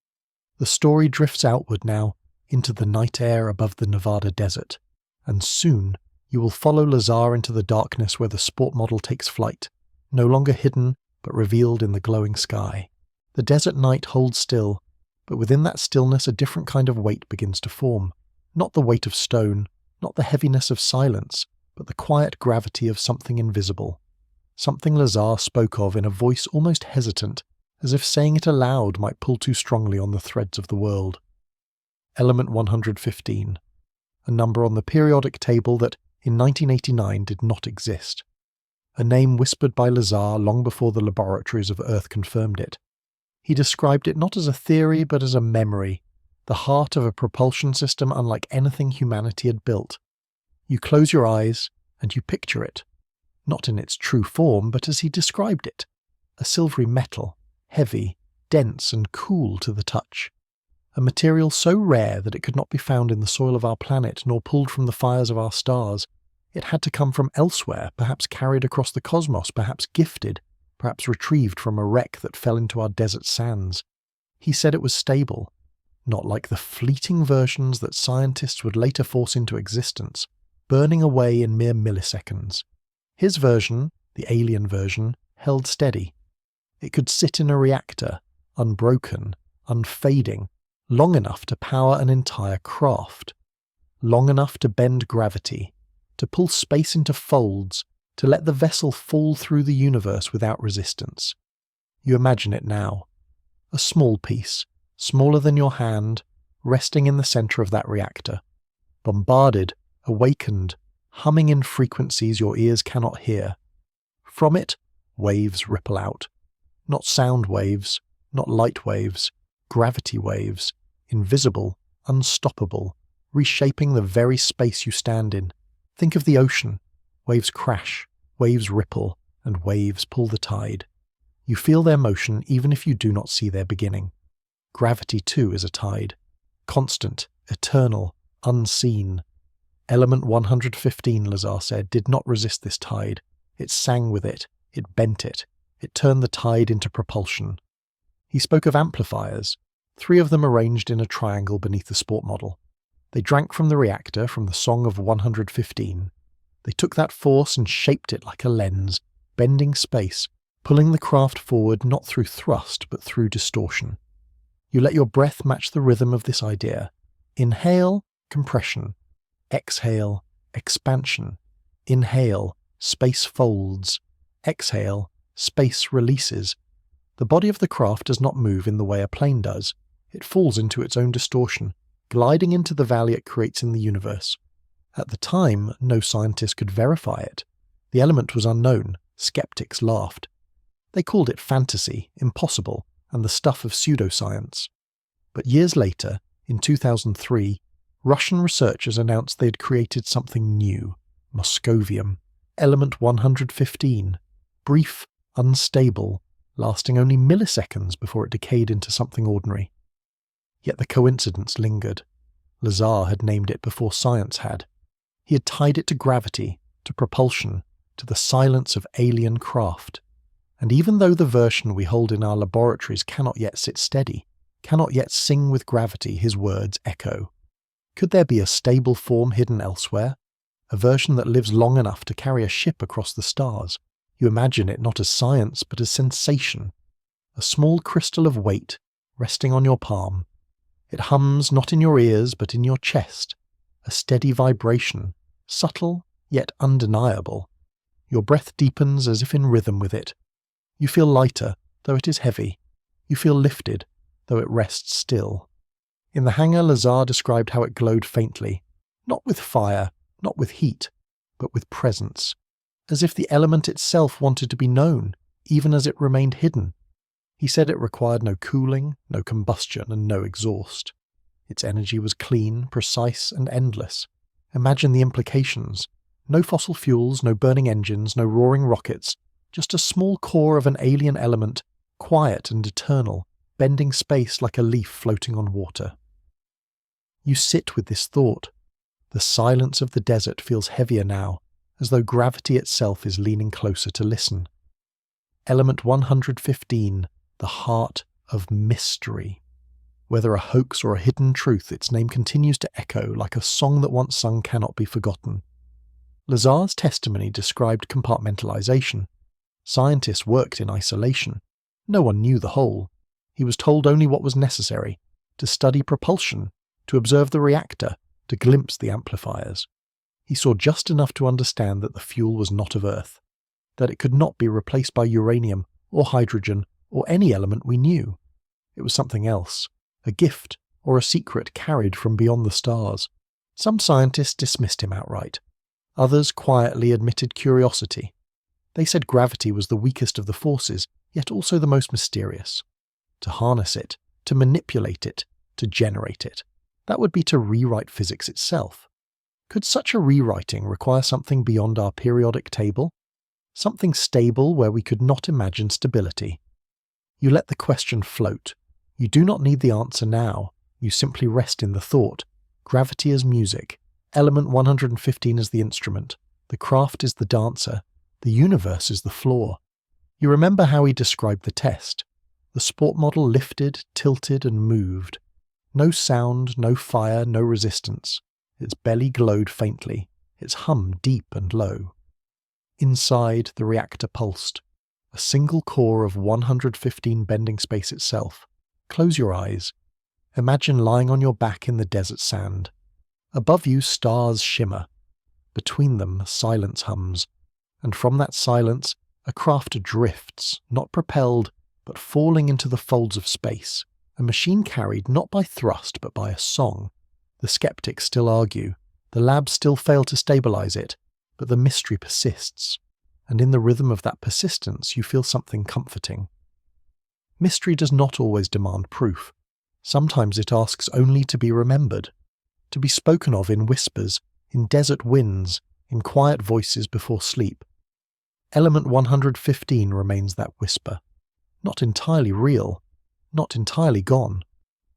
The story drifts outward now, into the night air above the Nevada desert, and soon you will follow Lazar into the darkness where the sport model takes flight, no longer hidden, but revealed in the glowing sky. The desert night holds still, but within that stillness a different kind of weight begins to form. Not the weight of stone, not the heaviness of silence, but the quiet gravity of something invisible. something Lazar spoke of in a voice almost hesitant, as if saying it aloud might pull too strongly on the threads of the world. Element 115, a number on the periodic table that in 1989 did not exist. A name whispered by Lazar long before the laboratories of Earth confirmed it. He described it not as a theory but as a memory, the heart of a propulsion system unlike anything humanity had built. You close your eyes and you picture it, not in its true form but as he described it, a silvery metal, heavy, dense and cool to the touch. A material so rare that it could not be found in the soil of our planet nor pulled from the fires of our stars. It had to come from elsewhere, perhaps carried across the cosmos, perhaps gifted, perhaps retrieved from a wreck that fell into our desert sands. He said it was stable, not like the fleeting versions that scientists would later force into existence, burning away in mere milliseconds. His version, the alien version, held steady. It could sit in a reactor, unbroken, unfading, long enough to power an entire craft, long enough to bend gravity, to pull space into folds, to let the vessel fall through the universe without resistance. You imagine it now. A small piece, smaller than your hand, resting in the center of that reactor, bombarded, awakened, humming in frequencies your ears cannot hear. From it, waves ripple out. Not sound waves, not light waves, gravity waves, invisible, unstoppable, reshaping the very space you stand in. Think of the ocean. Waves crash, waves ripple, and waves pull the tide. You feel their motion even if you do not see their beginning. Gravity too is a tide. Constant, eternal, unseen. Element 115, Lazar said, did not resist this tide. It sang with it. It bent it. It turned the tide into propulsion. He spoke of amplifiers, 3 of them arranged in a triangle beneath the sport model. They drank from the reactor, from the song of 115. They took that force and shaped it like a lens, bending space, pulling the craft forward not through thrust but through distortion. You let your breath match the rhythm of this idea. Inhale, compression. Exhale, expansion. Inhale, space folds. Exhale, space releases. The body of the craft does not move in the way a plane does. It falls into its own distortion, gliding into the valley it creates in the universe. At the time, no scientist could verify it. The element was unknown. Skeptics laughed. They called it fantasy, impossible, and the stuff of pseudoscience. But years later, in 2003, Russian researchers announced they had created something new, Moscovium, element 115, brief, unstable, lasting only milliseconds before it decayed into something ordinary. Yet the coincidence lingered. Lazar had named it before science had. He had tied it to gravity, to propulsion, to the silence of alien craft. And even though the version we hold in our laboratories cannot yet sit steady, cannot yet sing with gravity, his words echo. Could there be a stable form hidden elsewhere? A version that lives long enough to carry a ship across the stars? You imagine it not as science but as sensation. A small crystal of weight resting on your palm. It hums not in your ears but in your chest. A steady vibration, subtle yet undeniable. Your breath deepens as if in rhythm with it. You feel lighter, though it is heavy. You feel lifted, though it rests still. In the hangar, Lazar described how it glowed faintly, not with fire, not with heat, but with presence, as if the element itself wanted to be known, even as it remained hidden. He said it required no cooling, no combustion, and no exhaust. Its energy was clean, precise, and endless. Imagine the implications. No fossil fuels, no burning engines, no roaring rockets, just a small core of an alien element, quiet and eternal, bending space like a leaf floating on water. You sit with this thought. The silence of the desert feels heavier now, as though gravity itself is leaning closer to listen. Element 115, the heart of mystery. Whether a hoax or a hidden truth, its name continues to echo like a song that once sung cannot be forgotten. Lazar's testimony described compartmentalization. Scientists worked in isolation. No one knew the whole. He was told only what was necessary, to study propulsion, to observe the reactor, to glimpse the amplifiers. He saw just enough to understand that the fuel was not of Earth. that it could not be replaced by uranium or hydrogen or any element we knew. It was something else, a gift or a secret carried from beyond the stars. Some scientists dismissed him outright. Others quietly admitted curiosity. They said gravity was the weakest of the forces, yet also the most mysterious. To harness it, to manipulate it, to generate it, that would be to rewrite physics itself. Could such a rewriting require something beyond our periodic table? Something stable where we could not imagine stability? You let the question float. You do not need the answer now. You simply rest in the thought. Gravity as music. Element 115 is the instrument. The craft is the dancer. The universe is the floor. You remember how he described the test. The sport model lifted, tilted, and moved. No sound, no fire, no resistance. Its belly glowed faintly, its hum deep and low. Inside, the reactor pulsed. A single core of 115 bending space itself. Close your eyes. Imagine lying on your back in the desert sand. Above you, stars shimmer. Between them, silence hums. And from that silence, a craft drifts, not propelled, but falling into the folds of space. A machine carried not by thrust, but by a song. The skeptics still argue. The labs still fail to stabilize it, but the mystery persists. And in the rhythm of that persistence, you feel something comforting. Mystery does not always demand proof. Sometimes it asks only to be remembered, to be spoken of in whispers, in desert winds, in quiet voices before sleep. Element 115 remains that whisper. Not entirely real, not entirely gone.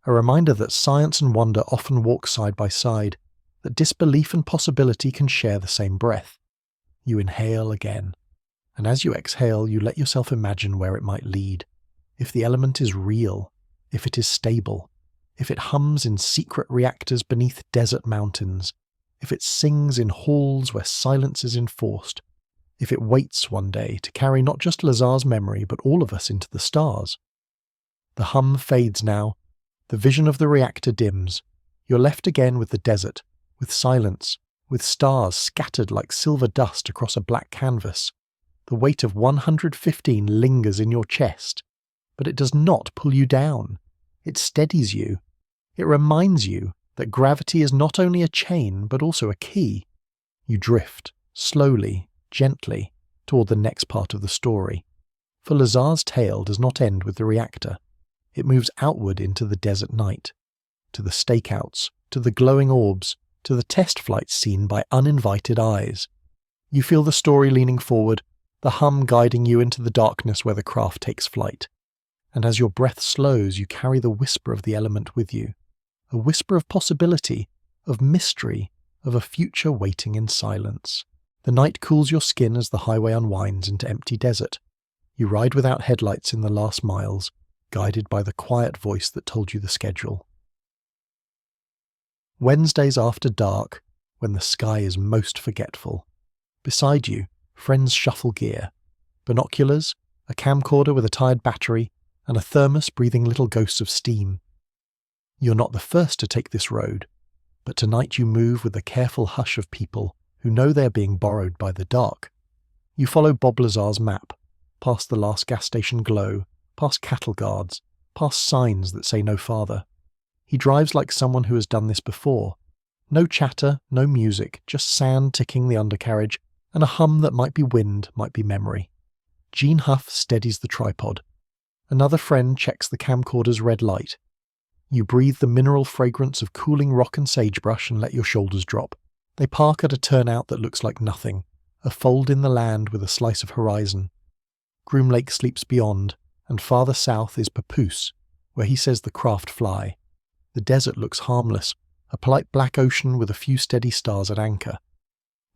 A reminder that science and wonder often walk side by side, that disbelief and possibility can share the same breath. You inhale again, and as you exhale, you let yourself imagine where it might lead. If the element is real, if it is stable, if it hums in secret reactors beneath desert mountains, if it sings in halls where silence is enforced, if it waits one day to carry not just Lazar's memory but all of us into the stars. The hum fades now, the vision of the reactor dims. You're left again with the desert, with silence, with stars scattered like silver dust across a black canvas. The weight of 115 lingers in your chest, but it does not pull you down. It steadies you. It reminds you that gravity is not only a chain but also a key. You drift, slowly, gently, toward the next part of the story. For Lazar's tale does not end with the reactor. It moves outward into the desert night, to the stakeouts, to the glowing orbs, to the test flights seen by uninvited eyes. You feel the story leaning forward, the hum guiding you into the darkness where the craft takes flight. And as your breath slows, you carry the whisper of the element with you. A whisper of possibility, of mystery, of a future waiting in silence. The night cools your skin as the highway unwinds into empty desert. You ride without headlights in the last miles, guided by the quiet voice that told you the schedule. Wednesdays after dark, when the sky is most forgetful. Beside you, friends shuffle gear. Binoculars, a camcorder with a tired battery, and a thermos breathing little ghosts of steam. You're not the first to take this road, but tonight you move with the careful hush of people who know they're being borrowed by the dark. You follow Bob Lazar's map, past the last gas station glow, past cattle guards, past signs that say no farther. He drives like someone who has done this before. No chatter, no music, just sand ticking the undercarriage, and a hum that might be wind, might be memory. Gene Huff steadies the tripod. Another friend checks the camcorder's red light. You breathe the mineral fragrance of cooling rock and sagebrush and let your shoulders drop. They park at a turnout that looks like nothing, a fold in the land with a slice of horizon. Groom Lake sleeps beyond, and farther south is Papoose, where he says the craft fly. The desert looks harmless, a polite black ocean with a few steady stars at anchor.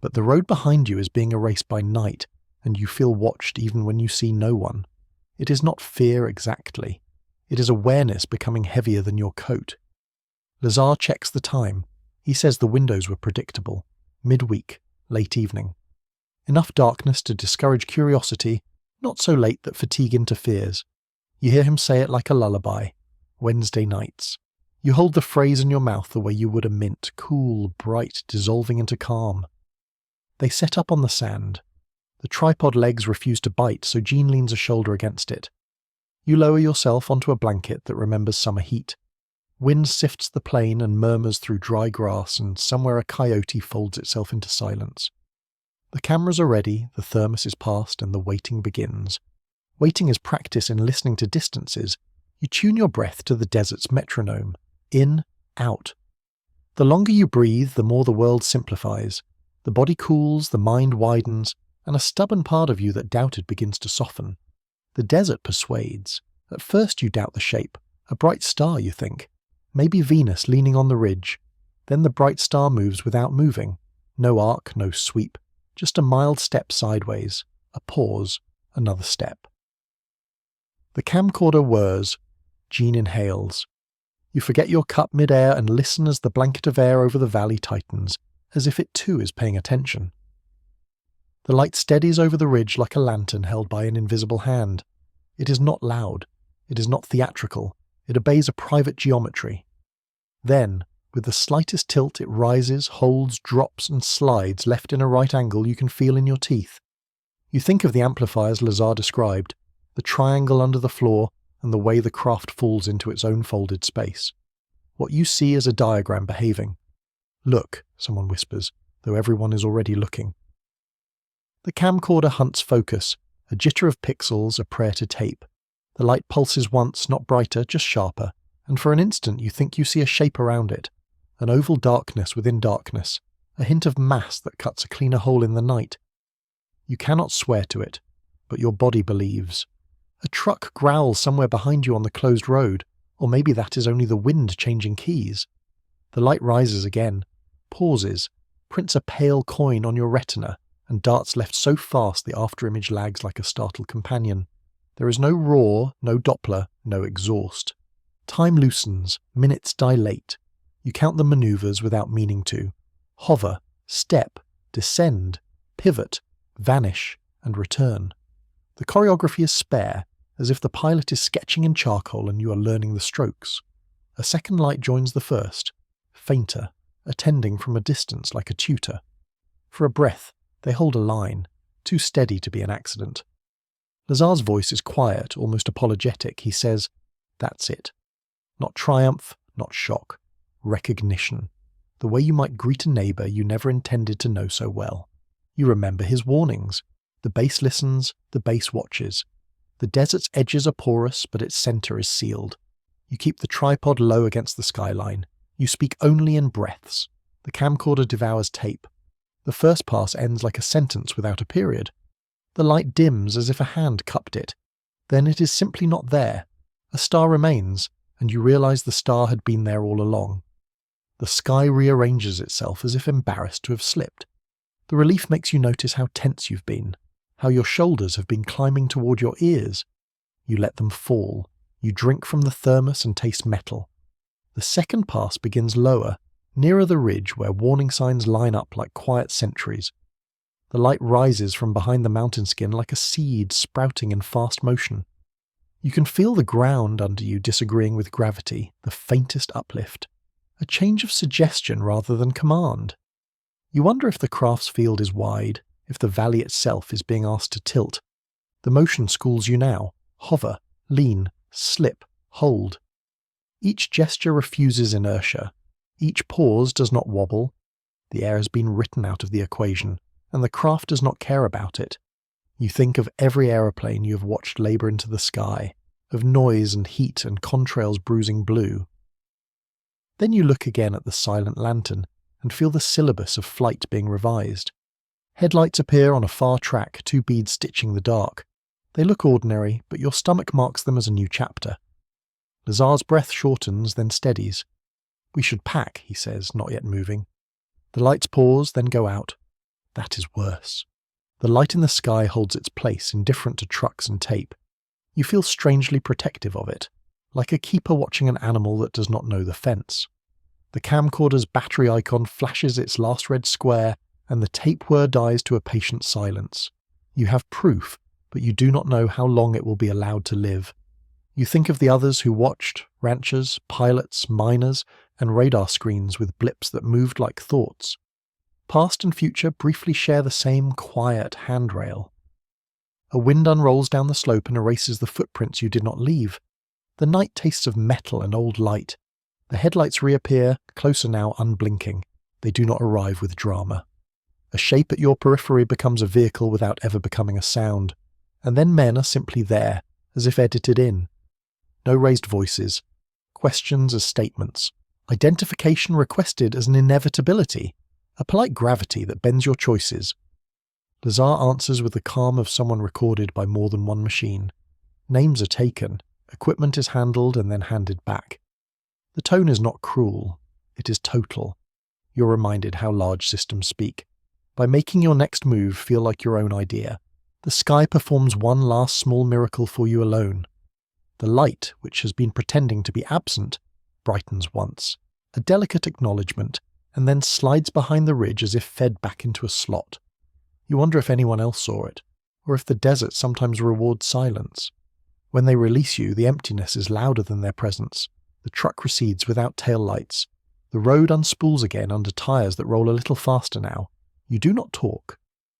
But the road behind you is being erased by night, and you feel watched even when you see no one. It is not fear exactly. It is awareness becoming heavier than your coat. Lazar checks the time. He says the windows were predictable. Midweek, late evening. Enough darkness to discourage curiosity, not so late that fatigue interferes. You hear him say it like a lullaby. Wednesday nights. You hold the phrase in your mouth the way you would a mint, cool, bright, dissolving into calm. They set up on the sand. The tripod legs refuse to bite, so Jean leans a shoulder against it. You lower yourself onto a blanket that remembers summer heat. Wind sifts the plain and murmurs through dry grass, and somewhere a coyote folds itself into silence. The cameras are ready, the thermos is passed, and the waiting begins. Waiting is practice in listening to distances. You tune your breath to the desert's metronome. In, out. The longer you breathe, the more the world simplifies. The body cools, the mind widens, and a stubborn part of you that doubted begins to soften. The desert persuades. At first you doubt the shape. A bright star, you think. Maybe Venus leaning on the ridge. Then the bright star moves without moving. No arc, no sweep. Just a mild step sideways. A pause. Another step. The camcorder whirs. Jean inhales. You forget your cup mid-air and listen as the blanket of air over the valley tightens, as if it too is paying attention. The light steadies over the ridge like a lantern held by an invisible hand. It is not loud. It is not theatrical. It obeys a private geometry. Then, with the slightest tilt, it rises, holds, drops, and slides left in a right angle you can feel in your teeth. You think of the amplifiers Lazar described, the triangle under the floor, and the way the craft falls into its own folded space. What you see is a diagram behaving. Look, someone whispers, though everyone is already looking. The camcorder hunts focus, a jitter of pixels, a prayer to tape. The light pulses once, not brighter, just sharper, and for an instant you think you see a shape around it, an oval darkness within darkness, a hint of mass that cuts a cleaner hole in the night. You cannot swear to it, but your body believes. A truck growls somewhere behind you on the closed road, or maybe that is only the wind changing keys. The light rises again, pauses, prints a pale coin on your retina, and darts left so fast the afterimage lags like a startled companion. There is no roar, no Doppler, no exhaust. Time loosens, minutes dilate. You count the maneuvers without meaning to. Hover, step, descend, pivot, vanish, and return. The choreography is spare, as if the pilot is sketching in charcoal and you are learning the strokes. A second light joins the first, fainter, attending from a distance like a tutor. For a breath, they hold a line, too steady to be an accident. Lazar's voice is quiet, almost apologetic. He says, "That's it." Not triumph, not shock. Recognition. The way you might greet a neighbour you never intended to know so well. You remember his warnings. The base listens, the base watches. The desert's edges are porous, but its centre is sealed. You keep the tripod low against the skyline. You speak only in breaths. The camcorder devours tape. The first pass ends like a sentence without a period. The light dims as if a hand cupped it. Then it is simply not there. A star remains, and you realise the star had been there all along. The sky rearranges itself as if embarrassed to have slipped. The relief makes you notice how tense you've been, how your shoulders have been climbing toward your ears. You let them fall. You drink from the thermos and taste metal. The second pass begins lower, nearer the ridge where warning signs line up like quiet sentries. The light rises from behind the mountain skin like a seed sprouting in fast motion. You can feel the ground under you disagreeing with gravity, the faintest uplift. A change of suggestion rather than command. You wonder if the craft's field is wide, if the valley itself is being asked to tilt. The motion schools you now. Hover, lean, slip, hold. Each gesture refuses inertia. Each pause does not wobble. The air has been written out of the equation, and the craft does not care about it. You think of every aeroplane you have watched labour into the sky, of noise and heat and contrails bruising blue. Then you look again at the silent lantern and feel the syllabus of flight being revised. Headlights appear on a far track, two beads stitching the dark. They look ordinary, but your stomach marks them as a new chapter. Lazar's breath shortens, then steadies. "We should pack," he says, not yet moving. The lights pause, then go out. That is worse. The light in the sky holds its place, indifferent to trucks and tape. You feel strangely protective of it, like a keeper watching an animal that does not know the fence. The camcorder's battery icon flashes its last red square, and the tape whir dies to a patient silence. You have proof, but you do not know how long it will be allowed to live. You think of the others who watched, ranchers, pilots, miners, and radar screens with blips that moved like thoughts. Past and future briefly share the same quiet handrail. A wind unrolls down the slope and erases the footprints you did not leave. The night tastes of metal and old light. The headlights reappear, closer now, unblinking. They do not arrive with drama. A shape at your periphery becomes a vehicle without ever becoming a sound. And then men are simply there, as if edited in. No raised voices. Questions as statements. Identification requested as an inevitability. A polite gravity that bends your choices. Lazar answers with the calm of someone recorded by more than one machine. Names are taken. Equipment is handled and then handed back. The tone is not cruel. It is total. You're reminded how large systems speak. By making your next move feel like your own idea, the sky performs one last small miracle for you alone. The light, which has been pretending to be absent, brightens once, a delicate acknowledgement, and then slides behind the ridge as if fed back into a slot. You wonder if anyone else saw it, or if the desert sometimes rewards silence. When they release you, the emptiness is louder than their presence. The truck recedes without tail lights. The road unspools again under tires that roll a little faster now. You do not talk,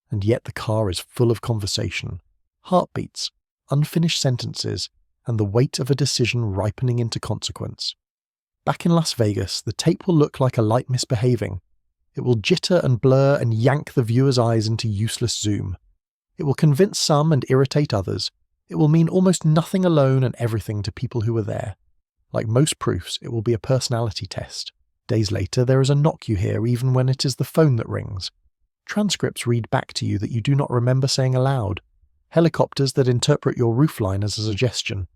and yet the car is full of conversation, heartbeats, unfinished sentences, and the weight of a decision ripening into consequence. Back in Las Vegas, the tape will look like a light misbehaving. It will jitter and blur and yank the viewer's eyes into useless zoom. It will convince some and irritate others. It will mean almost nothing alone and everything to people who were there. Like most proofs, it will be a personality test. Days later, there is a knock you hear even when it is the phone that rings. Transcripts read back to you that you do not remember saying aloud. Helicopters that interpret your roofline as a suggestion.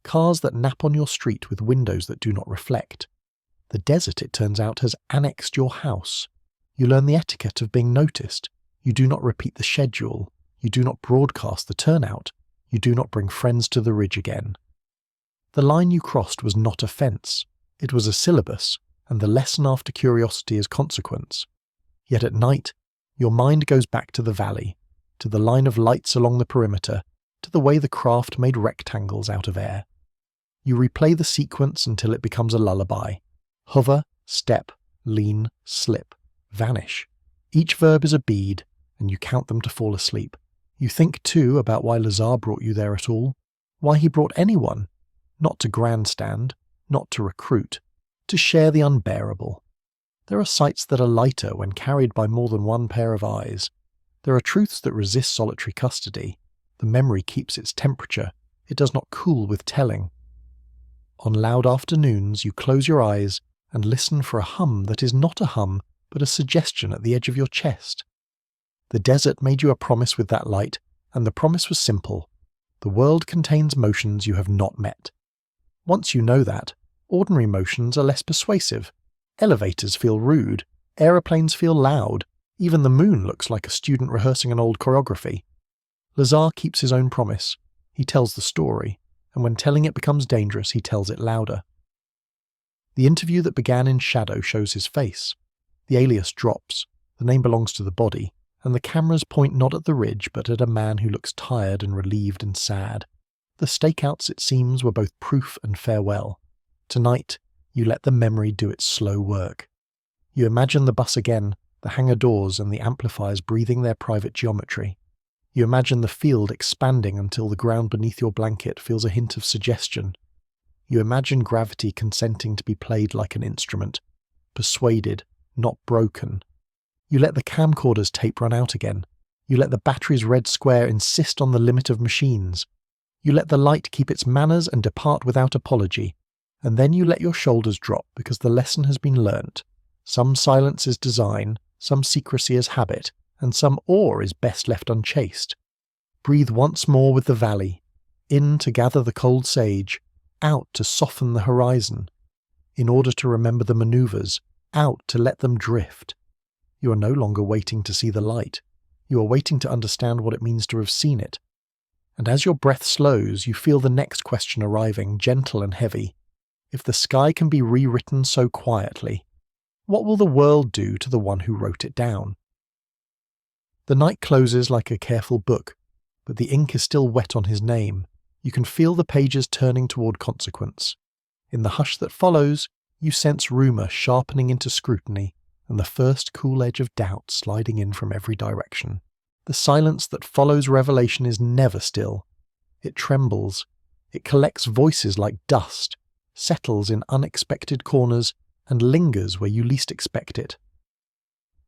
Cars that nap on your street with windows that do not reflect. The desert, it turns out, has annexed your house. You learn the etiquette of being noticed. You do not repeat the schedule. You do not broadcast the turnout. You do not bring friends to the ridge again. The line you crossed was not a fence. It was a syllabus, and the lesson after curiosity is consequence. Yet at night, your mind goes back to the valley, to the line of lights along the perimeter, to the way the craft made rectangles out of air. You replay the sequence until it becomes a lullaby. Hover, step, lean, slip, vanish. Each verb is a bead, and you count them to fall asleep. You think, too, about why Lazar brought you there at all. Why he brought anyone. Not to grandstand, not to recruit, to share the unbearable. There are sights that are lighter when carried by more than one pair of eyes. There are truths that resist solitary custody. The memory keeps its temperature. It does not cool with telling. On loud afternoons, you close your eyes and listen for a hum that is not a hum, but a suggestion at the edge of your chest. The desert made you a promise with that light, and the promise was simple. The world contains motions you have not met. Once you know that, ordinary motions are less persuasive. Elevators feel rude, aeroplanes feel loud, even the moon looks like a student rehearsing an old choreography. Lazar keeps his own promise. He tells the story, and when telling it becomes dangerous, he tells it louder. The interview that began in shadow shows his face. The alias drops, the name belongs to the body, and the cameras point not at the ridge but at a man who looks tired and relieved and sad. The stakeouts, it seems, were both proof and farewell. Tonight, you let the memory do its slow work. You imagine the bus again, the hangar doors and the amplifiers breathing their private geometry. You imagine the field expanding until the ground beneath your blanket feels a hint of suggestion. You imagine gravity consenting to be played like an instrument, persuaded, not broken. You let the camcorder's tape run out again. You let the battery's red square insist on the limit of machines. You let the light keep its manners and depart without apology. And then you let your shoulders drop because the lesson has been learnt. Some silence is design, some secrecy is habit, and some awe is best left unchased. Breathe once more with the valley, in to gather the cold sage, out to soften the horizon, in order to remember the manoeuvres, out to let them drift. You are no longer waiting to see the light. You are waiting to understand what it means to have seen it. And as your breath slows, you feel the next question arriving, gentle and heavy. If the sky can be rewritten so quietly, what will the world do to the one who wrote it down? The night closes like a careful book, but the ink is still wet on his name. You can feel the pages turning toward consequence. In the hush that follows, you sense rumour sharpening into scrutiny, and the first cool edge of doubt sliding in from every direction. The silence that follows revelation is never still. It trembles. It collects voices like dust, settles in unexpected corners, and lingers where you least expect it.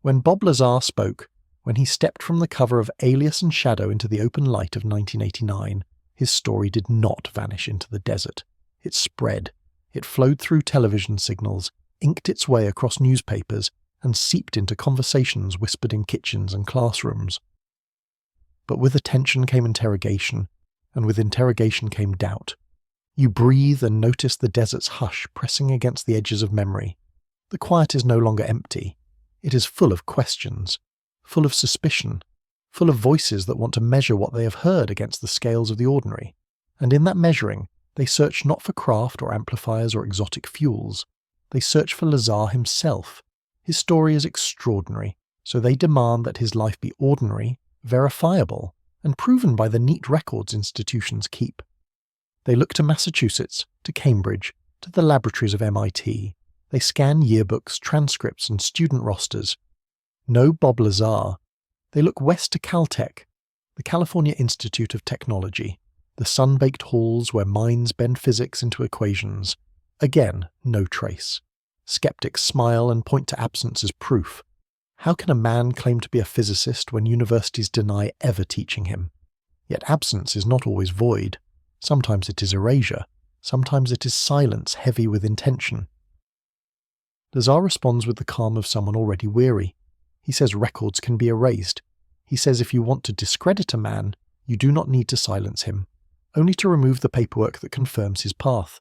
When Bob Lazar spoke, when he stepped from the cover of Alias and Shadow into the open light of 1989, his story did not vanish into the desert. It spread. It flowed through television signals, inked its way across newspapers, and seeped into conversations whispered in kitchens and classrooms. But with attention came interrogation, and with interrogation came doubt. You breathe and notice the desert's hush pressing against the edges of memory. The quiet is no longer empty. It is full of questions, full of suspicion, full of voices that want to measure what they have heard against the scales of the ordinary. And in that measuring, they search not for craft or amplifiers or exotic fuels. They search for Lazar himself. His story is extraordinary, so they demand that his life be ordinary, verifiable, and proven by the neat records institutions keep. They look to Massachusetts, to Cambridge, to the laboratories of MIT. They scan yearbooks, transcripts, and student rosters. No Bob Lazar. They look west to Caltech, the California Institute of Technology, the sun-baked halls where minds bend physics into equations. Again, no trace. Skeptics smile and point to absence as proof. How can a man claim to be a physicist when universities deny ever teaching him? Yet absence is not always void. Sometimes it is erasure. Sometimes it is silence heavy with intention. Lazar responds with the calm of someone already weary. He says records can be erased. He says if you want to discredit a man, you do not need to silence him, only to remove the paperwork that confirms his path.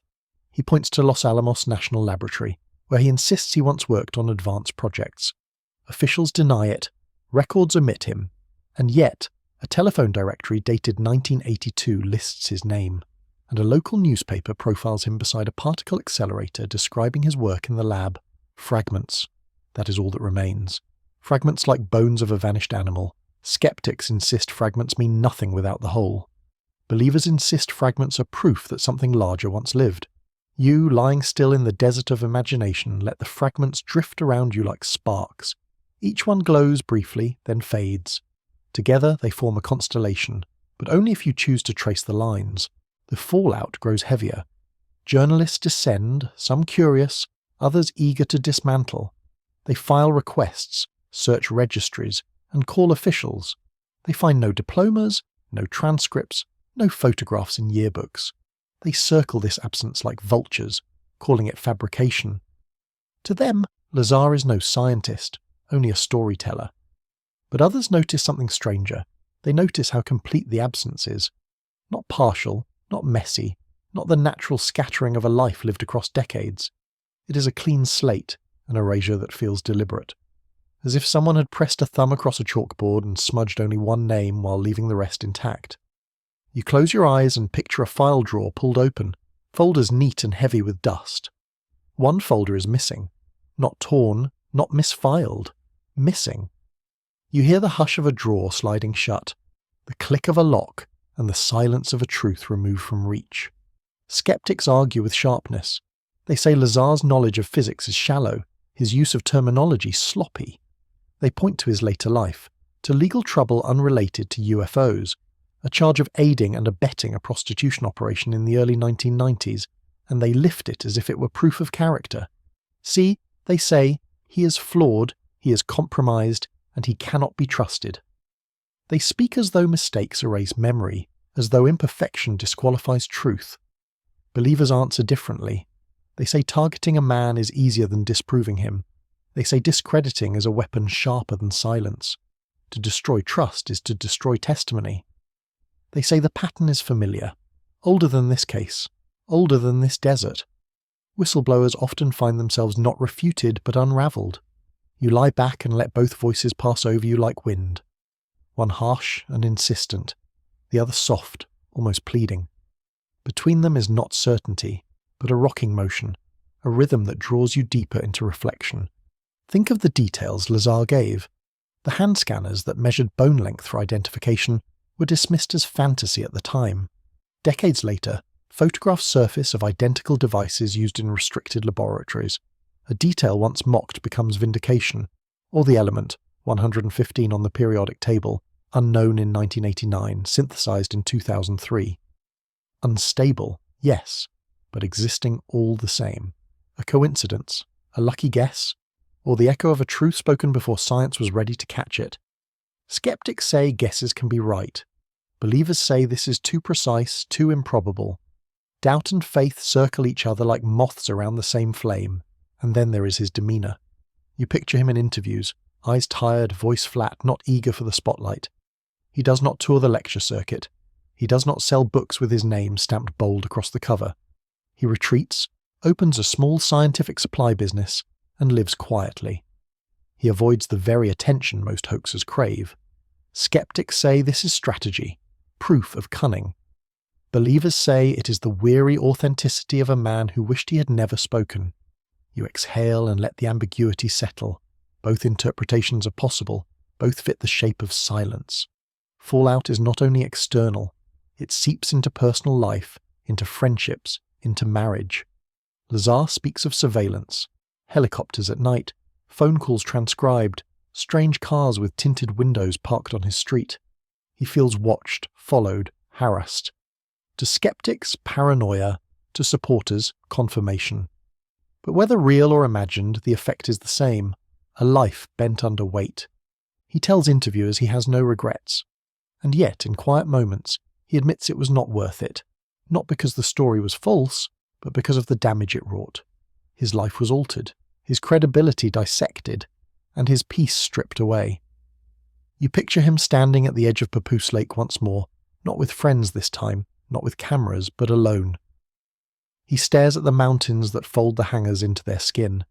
He points to Los Alamos National Laboratory, where he insists he once worked on advanced projects. Officials deny it, records omit him, and yet a telephone directory dated 1982 lists his name, and a local newspaper profiles him beside a particle accelerator describing his work in the lab. Fragments. That is all that remains. Fragments like bones of a vanished animal. Skeptics insist fragments mean nothing without the whole. Believers insist fragments are proof that something larger once lived. You, lying still in the desert of imagination, let the fragments drift around you like sparks. Each one glows briefly, then fades. Together they form a constellation, but only if you choose to trace the lines. The fallout grows heavier. Journalists descend, some curious, others eager to dismantle. They file requests, search registries, and call officials. They find no diplomas, no transcripts, no photographs in yearbooks. They circle this absence like vultures, calling it fabrication. To them, Lazar is no scientist, only a storyteller. But others notice something stranger. They notice how complete the absence is. Not partial, not messy, not the natural scattering of a life lived across decades. It is a clean slate, an erasure that feels deliberate. As if someone had pressed a thumb across a chalkboard and smudged only one name while leaving the rest intact. You close your eyes and picture a file drawer pulled open, folders neat and heavy with dust. One folder is missing. Not torn, not misfiled. Missing. You hear the hush of a drawer sliding shut, the click of a lock, and the silence of a truth removed from reach. Skeptics argue with sharpness. They say Lazar's knowledge of physics is shallow, his use of terminology sloppy. They point to his later life, to legal trouble unrelated to UFOs, a charge of aiding and abetting a prostitution operation in the early 1990s, and they lift it as if it were proof of character. See, they say, he is flawed, he is compromised, and he cannot be trusted. They speak as though mistakes erase memory, as though imperfection disqualifies truth. Believers answer differently. They say targeting a man is easier than disproving him. They say discrediting is a weapon sharper than silence. To destroy trust is to destroy testimony. They say the pattern is familiar, older than this case, older than this desert. Whistleblowers often find themselves not refuted but unravelled. You lie back and let both voices pass over you like wind. One harsh and insistent, the other soft, almost pleading. Between them is not certainty, but a rocking motion, a rhythm that draws you deeper into reflection. Think of the details Lazar gave. The hand scanners that measured bone length for identification were dismissed as fantasy at the time. Decades later, photographs surface of identical devices used in restricted laboratories. A detail once mocked becomes vindication, or the element, 115 on the periodic table, Unknown in 1989, synthesized in 2003. Unstable, yes, but existing all the same. A coincidence? A lucky guess? Or the echo of a truth spoken before science was ready to catch it? Skeptics say guesses can be right. Believers say this is too precise, too improbable. Doubt and faith circle each other like moths around the same flame. And then there is his demeanour. You picture him in interviews, eyes tired, voice flat, not eager for the spotlight. He does not tour the lecture circuit. He does not sell books with his name stamped bold across the cover. He retreats, opens a small scientific supply business, and lives quietly. He avoids the very attention most hoaxers crave. Skeptics say this is strategy, proof of cunning. Believers say it is the weary authenticity of a man who wished he had never spoken. You exhale and let the ambiguity settle. Both interpretations are possible, both fit the shape of silence. Fallout is not only external, it seeps into personal life, into friendships, into marriage. Lazar speaks of surveillance, helicopters at night, phone calls transcribed, strange cars with tinted windows parked on his street. He feels watched, followed, harassed. To skeptics, paranoia. To supporters, confirmation. But whether real or imagined, the effect is the same. A life bent under weight. He tells interviewers he has no regrets. And yet, in quiet moments, he admits it was not worth it. Not because the story was false, but because of the damage it wrought. His life was altered, his credibility dissected, and his peace stripped away. You picture him standing at the edge of Papoose Lake once more, not with friends this time, not with cameras, but alone. He stares at the mountains that fold the hangars into their skin.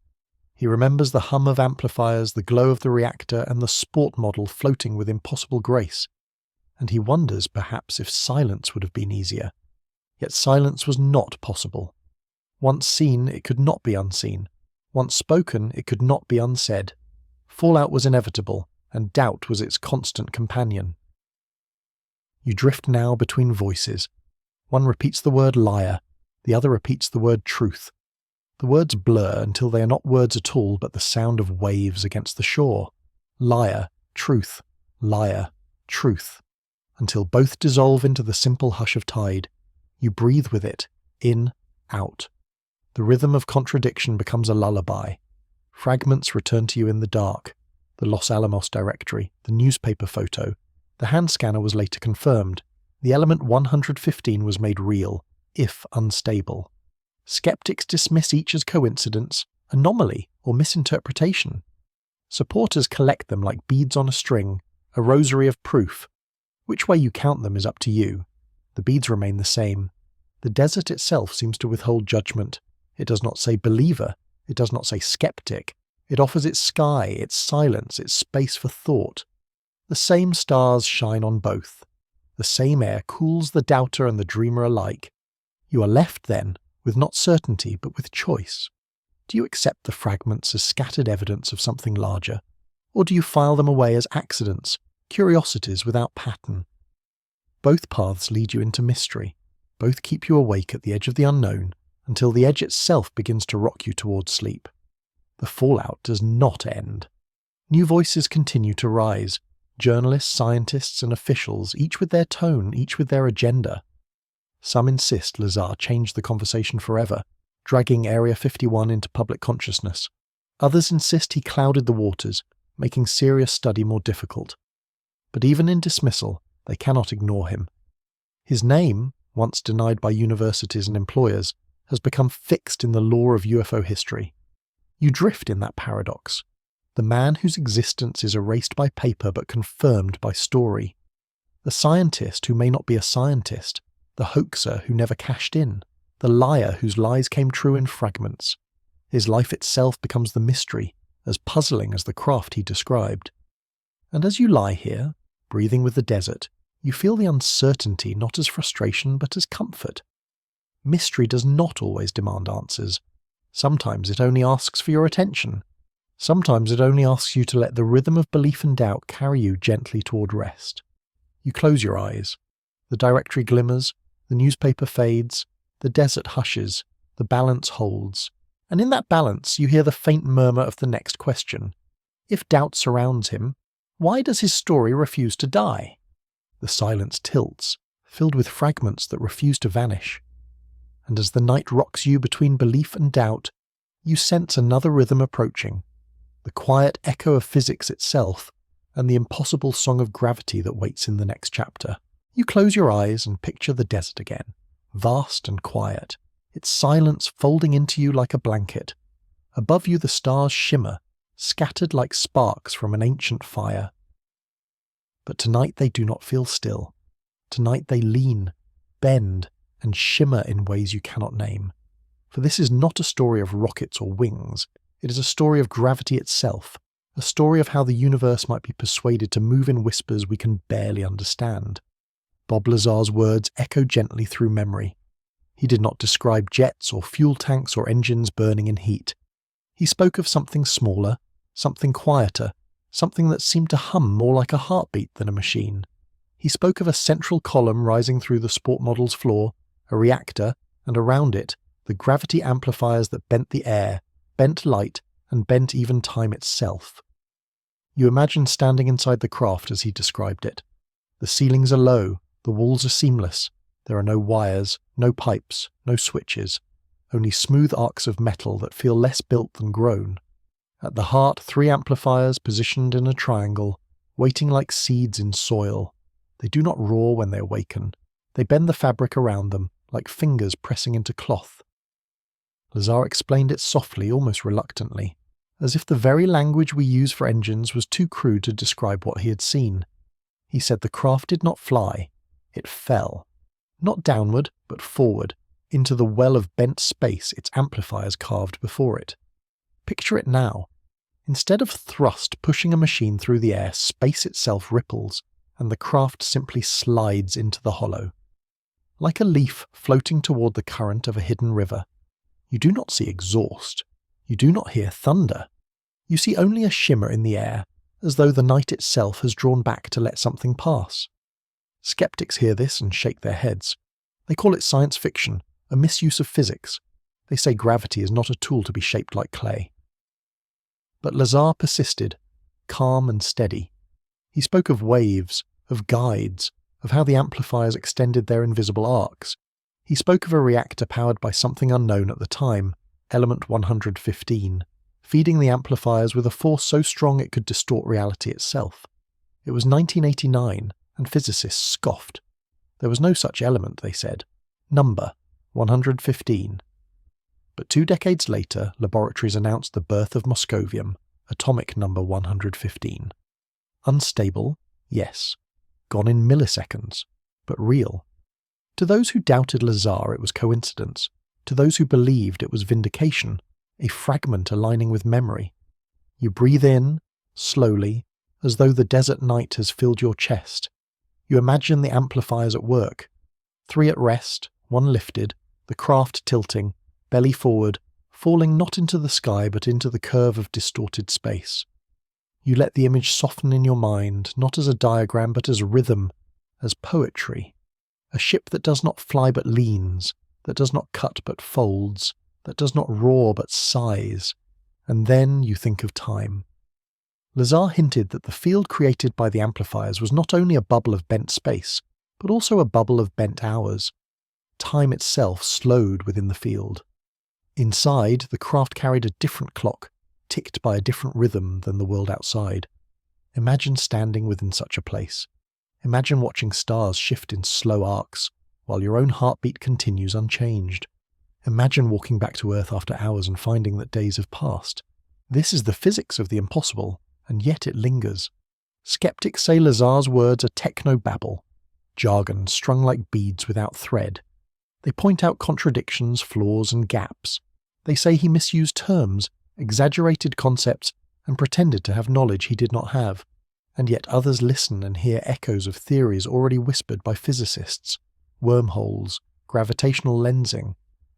He remembers the hum of amplifiers, the glow of the reactor, and the sport model floating with impossible grace. And he wonders, perhaps, if silence would have been easier. Yet silence was not possible. Once seen, it could not be unseen. Once spoken, it could not be unsaid. Fallout was inevitable, and doubt was its constant companion. You drift now between voices. One repeats the word liar, the other repeats the word truth. The words blur until they are not words at all but the sound of waves against the shore. Liar, truth, liar, truth. Until both dissolve into the simple hush of tide. You breathe with it, in, out. The rhythm of contradiction becomes a lullaby. Fragments return to you in the dark. The Los Alamos directory, the newspaper photo. The hand scanner was later confirmed. The element 115 was made real, if unstable. Skeptics dismiss each as coincidence, anomaly, or misinterpretation. Supporters collect them like beads on a string, a rosary of proof. Which way you count them is up to you. The beads remain the same. The desert itself seems to withhold judgment. It does not say believer. It does not say skeptic. It offers its sky, its silence, its space for thought. The same stars shine on both. The same air cools the doubter and the dreamer alike. You are left, then, with not certainty but with choice. Do you accept the fragments as scattered evidence of something larger? Or do you file them away as accidents, curiosities without pattern? Both paths lead you into mystery. Both keep you awake at the edge of the unknown until the edge itself begins to rock you towards sleep. The fallout does not end. New voices continue to rise. Journalists, scientists, and officials, each with their tone, each with their agenda. Some insist Lazar changed the conversation forever, dragging Area 51 into public consciousness. Others insist he clouded the waters, making serious study more difficult. But even in dismissal, they cannot ignore him. His name, once denied by universities and employers, has become fixed in the lore of UFO history. You drift in that paradox. The man whose existence is erased by paper but confirmed by story. The scientist who may not be a scientist. The hoaxer who never cashed in. The liar whose lies came true in fragments. His life itself becomes the mystery, as puzzling as the craft he described. And as you lie here, breathing with the desert, you feel the uncertainty not as frustration but as comfort. Mystery does not always demand answers. Sometimes it only asks for your attention. Sometimes it only asks you to let the rhythm of belief and doubt carry you gently toward rest. You close your eyes. The directory glimmers, the newspaper fades, the desert hushes, the balance holds. And in that balance you hear the faint murmur of the next question. If doubt surrounds him, Why does his story refuse to die? The silence tilts, filled with fragments that refuse to vanish. And as the night rocks you between belief and doubt, you sense another rhythm approaching, the quiet echo of physics itself, and the impossible song of gravity that waits in the next chapter. You close your eyes and picture the desert again, vast and quiet, its silence folding into you like a blanket. Above you the stars shimmer, scattered like sparks from an ancient fire. But tonight they do not feel still. Tonight they lean, bend, and shimmer in ways you cannot name. For this is not a story of rockets or wings. It is a story of gravity itself, a story of how the universe might be persuaded to move in whispers we can barely understand. Bob Lazar's words echo gently through memory. He did not describe jets or fuel tanks or engines burning in heat. He spoke of something smaller, something quieter, something that seemed to hum more like a heartbeat than a machine. He spoke of a central column rising through the sport model's floor, a reactor, and around it, the gravity amplifiers that bent the air, bent light, and bent even time itself. You imagine standing inside the craft as he described it. The ceilings are low, the walls are seamless. There are no wires, no pipes, no switches, only smooth arcs of metal that feel less built than grown. At the heart, 3 amplifiers positioned in a triangle, waiting like seeds in soil. They do not roar when they awaken. They bend the fabric around them, like fingers pressing into cloth. Lazar explained it softly, almost reluctantly, as if the very language we use for engines was too crude to describe what he had seen. He said the craft did not fly, it fell. Not downward, but forward, into the well of bent space its amplifiers carved before it. Picture it now. Instead of thrust pushing a machine through the air, space itself ripples, and the craft simply slides into the hollow. Like a leaf floating toward the current of a hidden river. You do not see exhaust. You do not hear thunder. You see only a shimmer in the air, as though the night itself has drawn back to let something pass. Skeptics hear this and shake their heads. They call it science fiction, a misuse of physics. They say gravity is not a tool to be shaped like clay. But Lazar persisted, calm and steady. He spoke of waves, of guides, of how the amplifiers extended their invisible arcs. He spoke of a reactor powered by something unknown at the time, element 115, feeding the amplifiers with a force so strong it could distort reality itself. It was 1989, and physicists scoffed. There was no such element, they said. Number, 115. But 2 decades later, laboratories announced the birth of moscovium, atomic number 115. Unstable, yes. Gone in milliseconds, but real. To those who doubted Lazar, it was coincidence. To those who believed, it was vindication, a fragment aligning with memory. You breathe in, slowly, as though the desert night has filled your chest. You imagine the amplifiers at work. 3 at rest, 1 lifted, the craft tilting, belly forward, falling not into the sky but into the curve of distorted space. You let the image soften in your mind, not as a diagram but as rhythm, as poetry. A ship that does not fly but leans, that does not cut but folds, that does not roar but sighs. And then you think of time. Lazar hinted that the field created by the amplifiers was not only a bubble of bent space, but also a bubble of bent hours. Time itself slowed within the field. Inside, the craft carried a different clock, ticked by a different rhythm than the world outside. Imagine standing within such a place. Imagine watching stars shift in slow arcs, while your own heartbeat continues unchanged. Imagine walking back to Earth after hours and finding that days have passed. This is the physics of the impossible, and yet it lingers. Skeptics say Lazar's words are techno-babble, jargon strung like beads without thread. They point out contradictions, flaws, and gaps. They say he misused terms, exaggerated concepts, and pretended to have knowledge he did not have. And yet others listen and hear echoes of theories already whispered by physicists. Wormholes, gravitational lensing,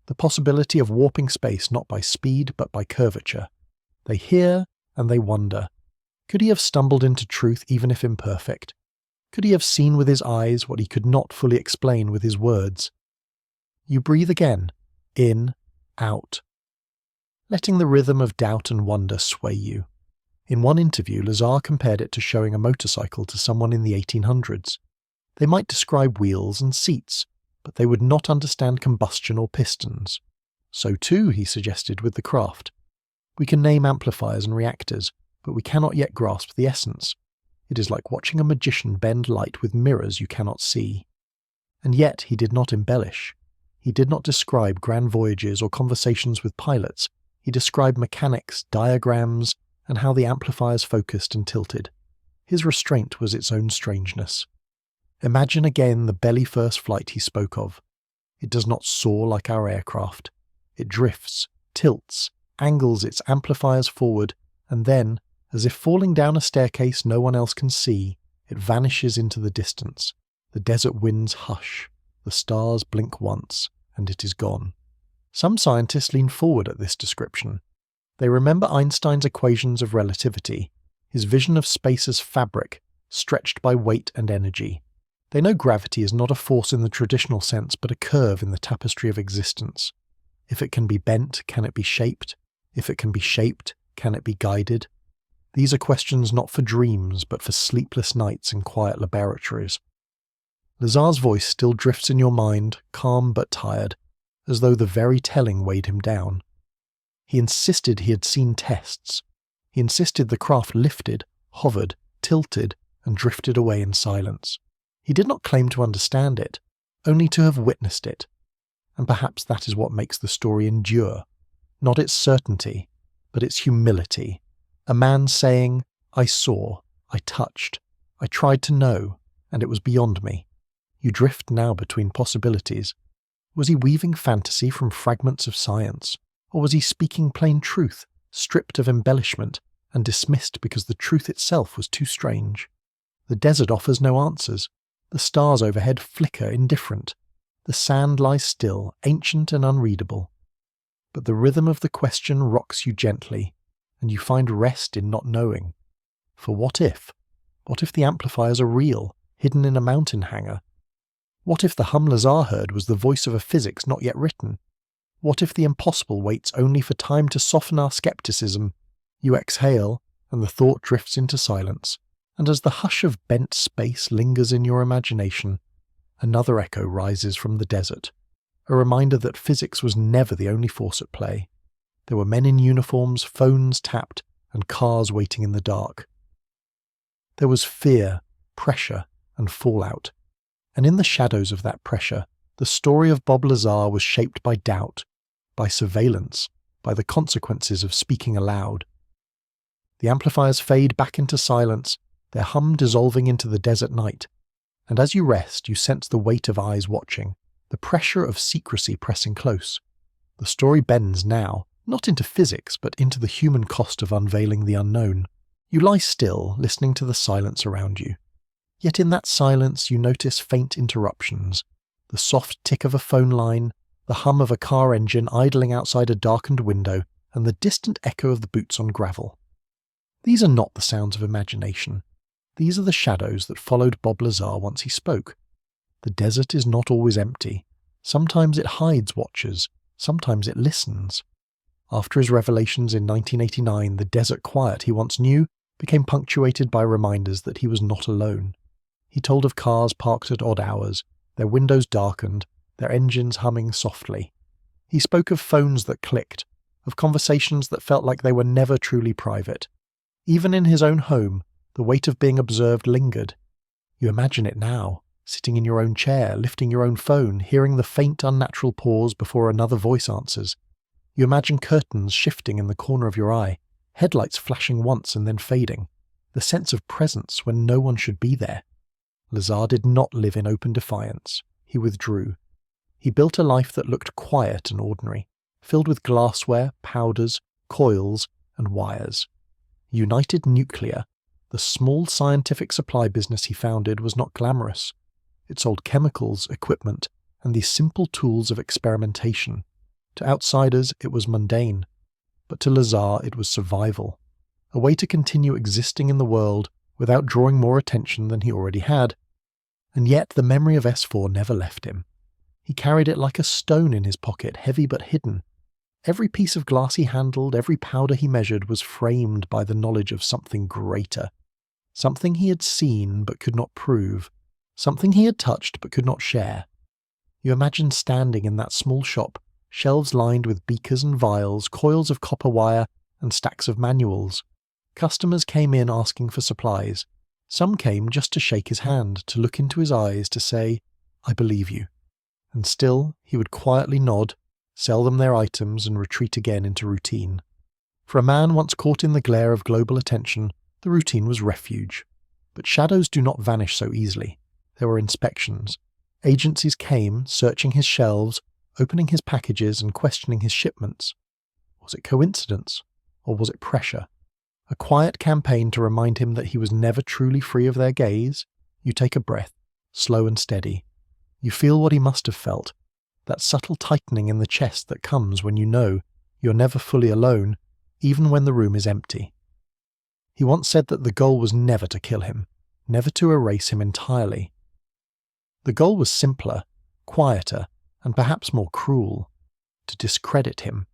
the possibility of warping space not by speed but by curvature. They hear and they wonder. Could he have stumbled into truth even if imperfect? Could he have seen with his eyes what he could not fully explain with his words? You breathe again, in, out, letting the rhythm of doubt and wonder sway you. In one interview, Lazar compared it to showing a motorcycle to someone in the 1800s. They might describe wheels and seats, but they would not understand combustion or pistons. So too, he suggested, with the craft. We can name amplifiers and reactors, but we cannot yet grasp the essence. It is like watching a magician bend light with mirrors you cannot see. And yet he did not embellish. He did not describe grand voyages or conversations with pilots. He described mechanics, diagrams, and how the amplifiers focused and tilted. His restraint was its own strangeness. Imagine again the belly-first flight he spoke of. It does not soar like our aircraft. It drifts, tilts, angles its amplifiers forward, and then, as if falling down a staircase no one else can see, it vanishes into the distance. The desert winds hush, the stars blink once, and it is gone. Some scientists lean forward at this description. They remember Einstein's equations of relativity, his vision of space as fabric, stretched by weight and energy. They know gravity is not a force in the traditional sense, but a curve in the tapestry of existence. If it can be bent, can it be shaped? If it can be shaped, can it be guided? These are questions not for dreams, but for sleepless nights in quiet laboratories. Lazar's voice still drifts in your mind, calm but tired, as though the very telling weighed him down. He insisted he had seen tests. He insisted the craft lifted, hovered, tilted, and drifted away in silence. He did not claim to understand it, only to have witnessed it. And perhaps that is what makes the story endure. Not its certainty, but its humility. A man saying, I saw, I touched, I tried to know, and it was beyond me. You drift now between possibilities. Was he weaving fantasy from fragments of science? Or was he speaking plain truth, stripped of embellishment, and dismissed because the truth itself was too strange? The desert offers no answers. The stars overhead flicker indifferent. The sand lies still, ancient and unreadable. But the rhythm of the question rocks you gently, and you find rest in not knowing. For what if? What if the amplifiers are real, hidden in a mountain hangar? What if the hum Lazar heard was the voice of a physics not yet written? What if the impossible waits only for time to soften our skepticism? You exhale, and the thought drifts into silence, and as the hush of bent space lingers in your imagination, another echo rises from the desert, a reminder that physics was never the only force at play. There were men in uniforms, phones tapped, and cars waiting in the dark. There was fear, pressure, and fallout, and in the shadows of that pressure, the story of Bob Lazar was shaped by doubt, by surveillance, by the consequences of speaking aloud. The amplifiers fade back into silence, their hum dissolving into the desert night, and as you rest you sense the weight of eyes watching, the pressure of secrecy pressing close. The story bends now, not into physics, but into the human cost of unveiling the unknown. You lie still, listening to the silence around you. Yet in that silence you notice faint interruptions, the soft tick of a phone line, the hum of a car engine idling outside a darkened window, and the distant echo of the boots on gravel. These are not the sounds of imagination. These are the shadows that followed Bob Lazar once he spoke. The desert is not always empty. Sometimes it hides watchers, sometimes it listens. After his revelations in 1989, the desert quiet he once knew became punctuated by reminders that he was not alone. He told of cars parked at odd hours, their windows darkened, their engines humming softly. He spoke of phones that clicked, of conversations that felt like they were never truly private. Even in his own home, the weight of being observed lingered. You imagine it now, sitting in your own chair, lifting your own phone, hearing the faint unnatural pause before another voice answers. You imagine curtains shifting in the corner of your eye, headlights flashing once and then fading, the sense of presence when no one should be there. Lazar did not live in open defiance. He withdrew. He built a life that looked quiet and ordinary, filled with glassware, powders, coils, and wires. United Nuclear, the small scientific supply business he founded, was not glamorous. It sold chemicals, equipment, and these simple tools of experimentation. To outsiders, it was mundane, but to Lazar it was survival, a way to continue existing in the world without drawing more attention than he already had. And yet the memory of S4 never left him. He carried it like a stone in his pocket, heavy but hidden. Every piece of glass he handled, every powder he measured was framed by the knowledge of something greater. Something he had seen but could not prove. Something he had touched but could not share. You imagine standing in that small shop, shelves lined with beakers and vials, coils of copper wire, and stacks of manuals. Customers came in asking for supplies. Some came just to shake his hand, to look into his eyes, to say, "I believe you." And still, he would quietly nod, sell them their items, and retreat again into routine. For a man once caught in the glare of global attention, the routine was refuge. But shadows do not vanish so easily. There were inspections. Agencies came, searching his shelves, opening his packages and questioning his shipments. Was it coincidence? Or was it pressure? A quiet campaign to remind him that he was never truly free of their gaze? You take a breath, slow and steady. You feel what he must have felt, that subtle tightening in the chest that comes when you know you're never fully alone, even when the room is empty. He once said that the goal was never to kill him, never to erase him entirely. The goal was simpler, quieter, and perhaps more cruel: to discredit him,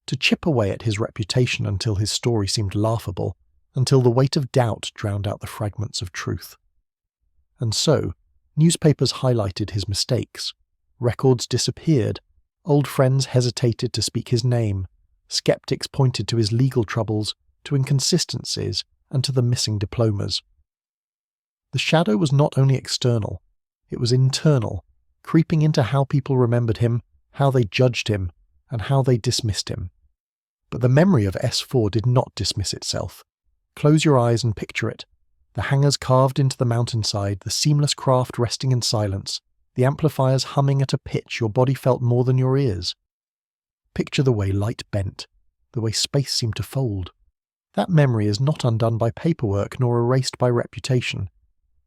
to chip away at his reputation until his story seemed laughable, until the weight of doubt drowned out the fragments of truth. And so, newspapers highlighted his mistakes, records disappeared, old friends hesitated to speak his name, skeptics pointed to his legal troubles, to inconsistencies, and to the missing diplomas. The shadow was not only external, it was internal, creeping into how people remembered him, how they judged him, and how they dismissed him. But the memory of S4 did not dismiss itself. Close your eyes and picture it. The hangars carved into the mountainside, the seamless craft resting in silence, the amplifiers humming at a pitch your body felt more than your ears. Picture the way light bent, the way space seemed to fold. That memory is not undone by paperwork nor erased by reputation.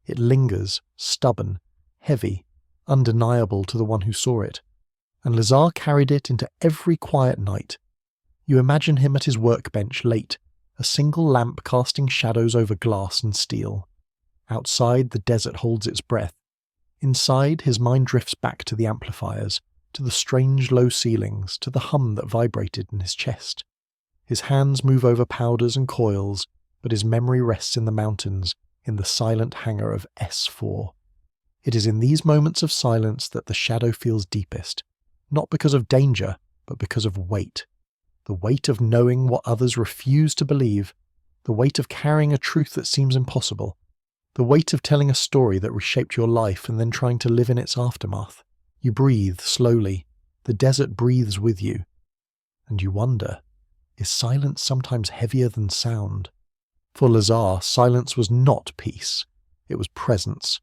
It lingers, stubborn, heavy, undeniable to the one who saw it. And Lazar carried it into every quiet night. You imagine him at his workbench late, a single lamp casting shadows over glass and steel. Outside, the desert holds its breath. Inside, his mind drifts back to the amplifiers, to the strange low ceilings, to the hum that vibrated in his chest. His hands move over powders and coils, but his memory rests in the mountains, in the silent hangar of S4. It is in these moments of silence that the shadow feels deepest, not because of danger, but because of weight. The weight of knowing what others refuse to believe, the weight of carrying a truth that seems impossible, the weight of telling a story that reshaped your life and then trying to live in its aftermath. You breathe slowly, the desert breathes with you, and you wonder, is silence sometimes heavier than sound? For Lazar, silence was not peace, it was presence,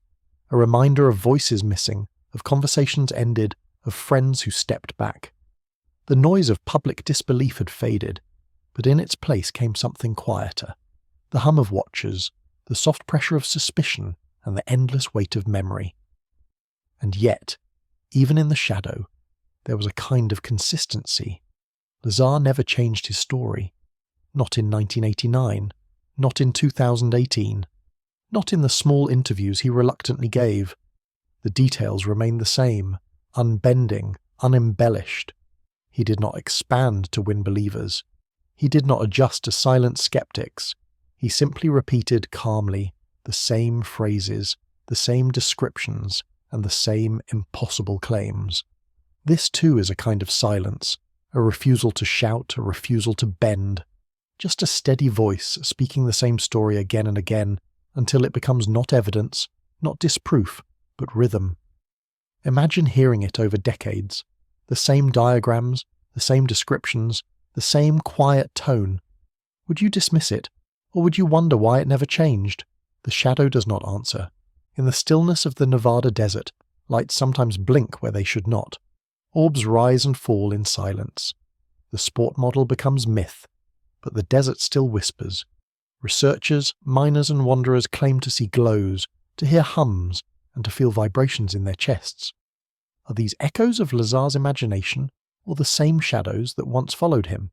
a reminder of voices missing, of conversations ended, of friends who stepped back. The noise of public disbelief had faded, but in its place came something quieter, the hum of watchers, the soft pressure of suspicion, and the endless weight of memory. And yet, even in the shadow, there was a kind of consistency. Lazar never changed his story. Not in 1989, not in 2018, not in the small interviews he reluctantly gave. The details remained the same, unbending, unembellished. He did not expand to win believers. He did not adjust to silent skeptics. He simply repeated calmly the same phrases, the same descriptions, and the same impossible claims. This too is a kind of silence, a refusal to shout, a refusal to bend. Just a steady voice speaking the same story again and again until it becomes not evidence, not disproof, but rhythm. Imagine hearing it over decades. The same diagrams, the same descriptions, the same quiet tone. Would you dismiss it, or would you wonder why it never changed? The shadow does not answer. In the stillness of the Nevada desert, lights sometimes blink where they should not. Orbs rise and fall in silence. The sport model becomes myth, but the desert still whispers. Researchers, miners and wanderers claim to see glows, to hear hums, and to feel vibrations in their chests. Are these echoes of Lazar's imagination, or the same shadows that once followed him?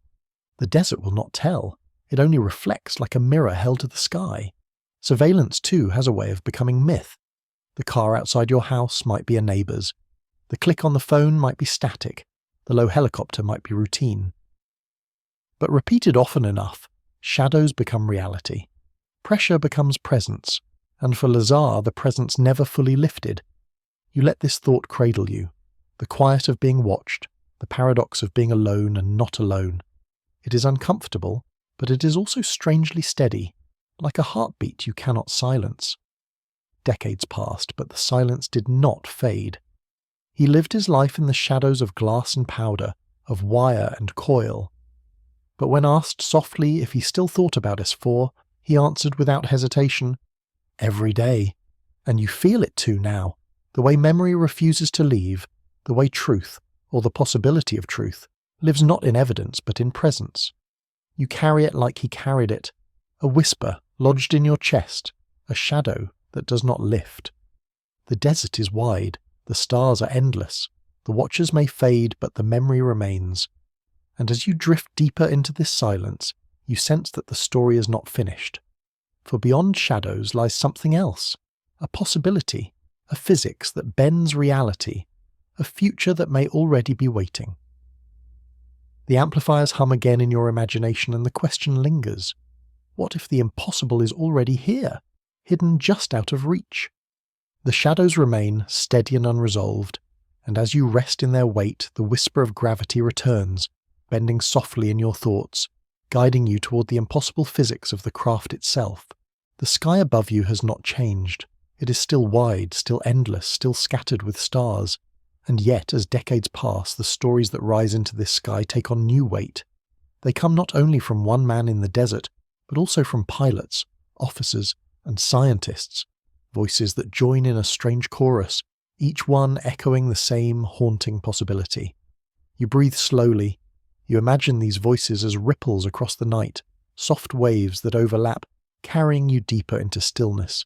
The desert will not tell. It only reflects like a mirror held to the sky. Surveillance, too, has a way of becoming myth. The car outside your house might be a neighbour's. The click on the phone might be static. The low helicopter might be routine. But repeated often enough, shadows become reality. Pressure becomes presence, and for Lazar the presence never fully lifted. You let this thought cradle you, the quiet of being watched, the paradox of being alone and not alone. It is uncomfortable, but it is also strangely steady, like a heartbeat you cannot silence. Decades passed, but the silence did not fade. He lived his life in the shadows of glass and powder, of wire and coil. But when asked softly if he still thought about S4, he answered without hesitation, "Every day. And you feel it too now, the way memory refuses to leave, the way truth, or the possibility of truth, lives not in evidence but in presence. You carry it like he carried it, a whisper lodged in your chest, a shadow that does not lift. The desert is wide, the stars are endless, the watchers may fade but the memory remains. And as you drift deeper into this silence, you sense that the story is not finished. For beyond shadows lies something else, a possibility, a physics that bends reality, a future that may already be waiting." The amplifiers hum again in your imagination and the question lingers. What if the impossible is already here, hidden just out of reach? The shadows remain steady and unresolved, and as you rest in their weight, the whisper of gravity returns, bending softly in your thoughts, guiding you toward the impossible physics of the craft itself. The sky above you has not changed. It is still wide, still endless, still scattered with stars. And yet, as decades pass, the stories that rise into this sky take on new weight. They come not only from one man in the desert, but also from pilots, officers, and scientists, voices that join in a strange chorus, each one echoing the same haunting possibility. You breathe slowly. You imagine these voices as ripples across the night, soft waves that overlap, carrying you deeper into stillness.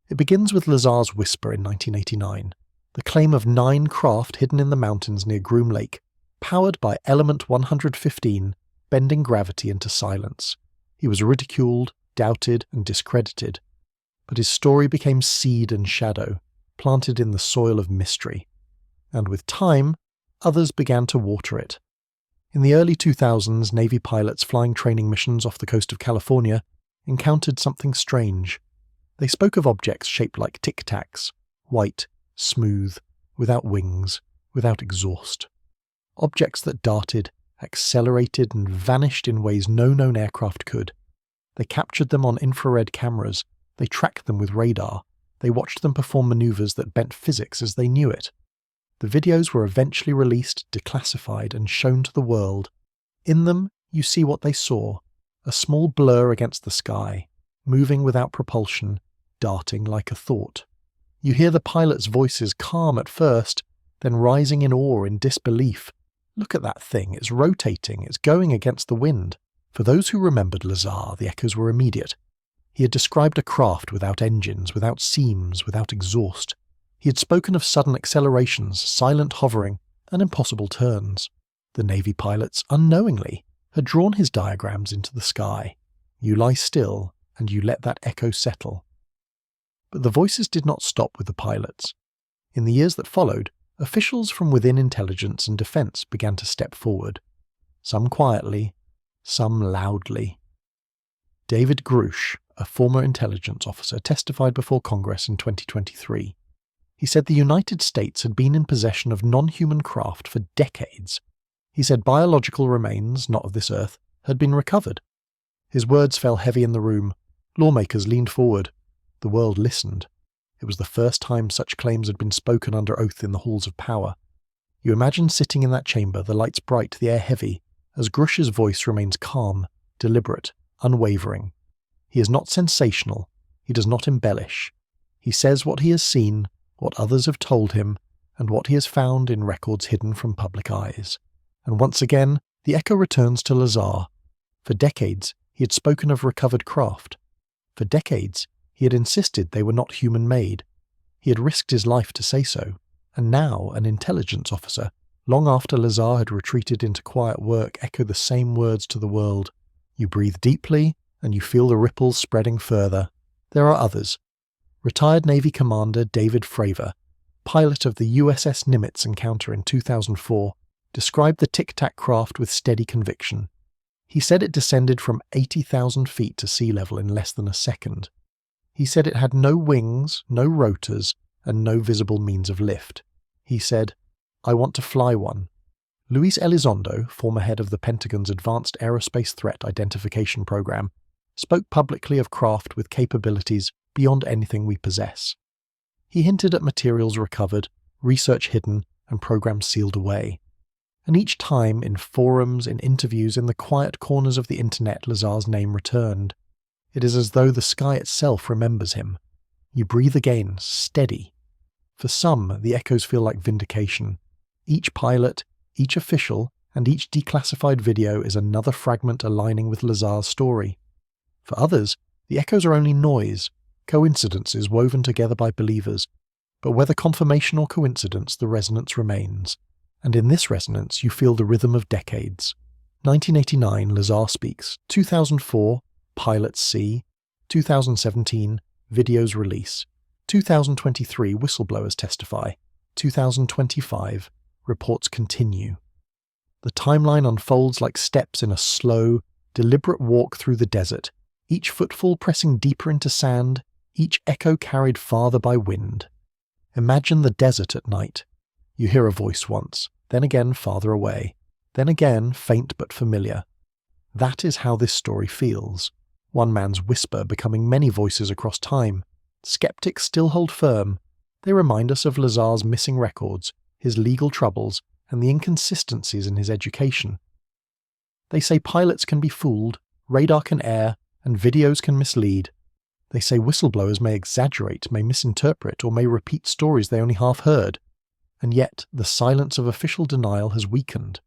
It begins with Lazar's whisper in 1989, the claim of 9 craft hidden in the mountains near Groom Lake, powered by element 115, bending gravity into silence. He was ridiculed, doubted, and discredited. But his story became seed and shadow, planted in the soil of mystery. And with time, others began to water it. In the early 2000s, Navy pilots flying training missions off the coast of California encountered something strange. They spoke of objects shaped like tic-tacs, white, smooth, without wings, without exhaust. Objects that darted, accelerated, and vanished in ways no known aircraft could. They captured them on infrared cameras, they tracked them with radar, they watched them perform maneuvers that bent physics as they knew it. The videos were eventually released, declassified, and shown to the world. In them, you see what they saw, a small blur against the sky, moving without propulsion, darting like a thought. You hear the pilots' voices calm at first, then rising in awe in disbelief. Look at that thing, it's rotating, it's going against the wind. For those who remembered Lazar, the echoes were immediate. He had described a craft without engines, without seams, without exhaust. He had spoken of sudden accelerations, silent hovering, and impossible turns. The Navy pilots, unknowingly, had drawn his diagrams into the sky. You lie still, and you let that echo settle. But the voices did not stop with the pilots. In the years that followed, officials from within intelligence and defense began to step forward. Some quietly, some loudly. David Grush, a former intelligence officer, testified before Congress in 2023. He said the United States had been in possession of non-human craft for decades. He said biological remains, not of this earth, had been recovered. His words fell heavy in the room. Lawmakers leaned forward. The world listened. It was the first time such claims had been spoken under oath in the halls of power. You imagine sitting in that chamber, the lights bright, the air heavy, as Grush's voice remains calm, deliberate, unwavering. He is not sensational. He does not embellish. He says what he has seen, what others have told him, and what he has found in records hidden from public eyes. And once again, the echo returns to Lazar. For decades, he had spoken of recovered craft. For decades, he had insisted they were not human-made. He had risked his life to say so, and now an intelligence officer, long after Lazar had retreated into quiet work, echoed the same words to the world. You breathe deeply, and you feel the ripples spreading further. There are others. Retired Navy Commander David Fravor, pilot of the USS Nimitz encounter in 2004, described the Tic Tac craft with steady conviction. He said it descended from 80,000 feet to sea level in less than a second. He said it had no wings, no rotors, and no visible means of lift. He said, "I want to fly one." Luis Elizondo, former head of the Pentagon's Advanced Aerospace Threat Identification Program, spoke publicly of craft with capabilities beyond anything we possess. He hinted at materials recovered, research hidden, and programs sealed away. And each time, in forums, in interviews, in the quiet corners of the internet, Lazar's name returned. It is as though the sky itself remembers him. You breathe again, steady. For some, the echoes feel like vindication. Each pilot, each official, and each declassified video is another fragment aligning with Lazar's story. For others, the echoes are only noise, coincidences woven together by believers. But whether confirmation or coincidence, the resonance remains. And in this resonance, you feel the rhythm of decades. 1989, Lazar speaks. 2004, pilots see. 2017, videos release. 2023, whistleblowers testify. 2025, reports continue. The timeline unfolds like steps in a slow, deliberate walk through the desert, each footfall pressing deeper into sand, each echo carried farther by wind. Imagine the desert at night. You hear a voice once, then again farther away, then again faint but familiar. That is how this story feels. One man's whisper becoming many voices across time. Skeptics still hold firm. They remind us of Lazar's missing records, his legal troubles, and the inconsistencies in his education. They say pilots can be fooled, radar can err, and videos can mislead. They say whistleblowers may exaggerate, may misinterpret, or may repeat stories they only half heard. And yet, the silence of official denial has weakened.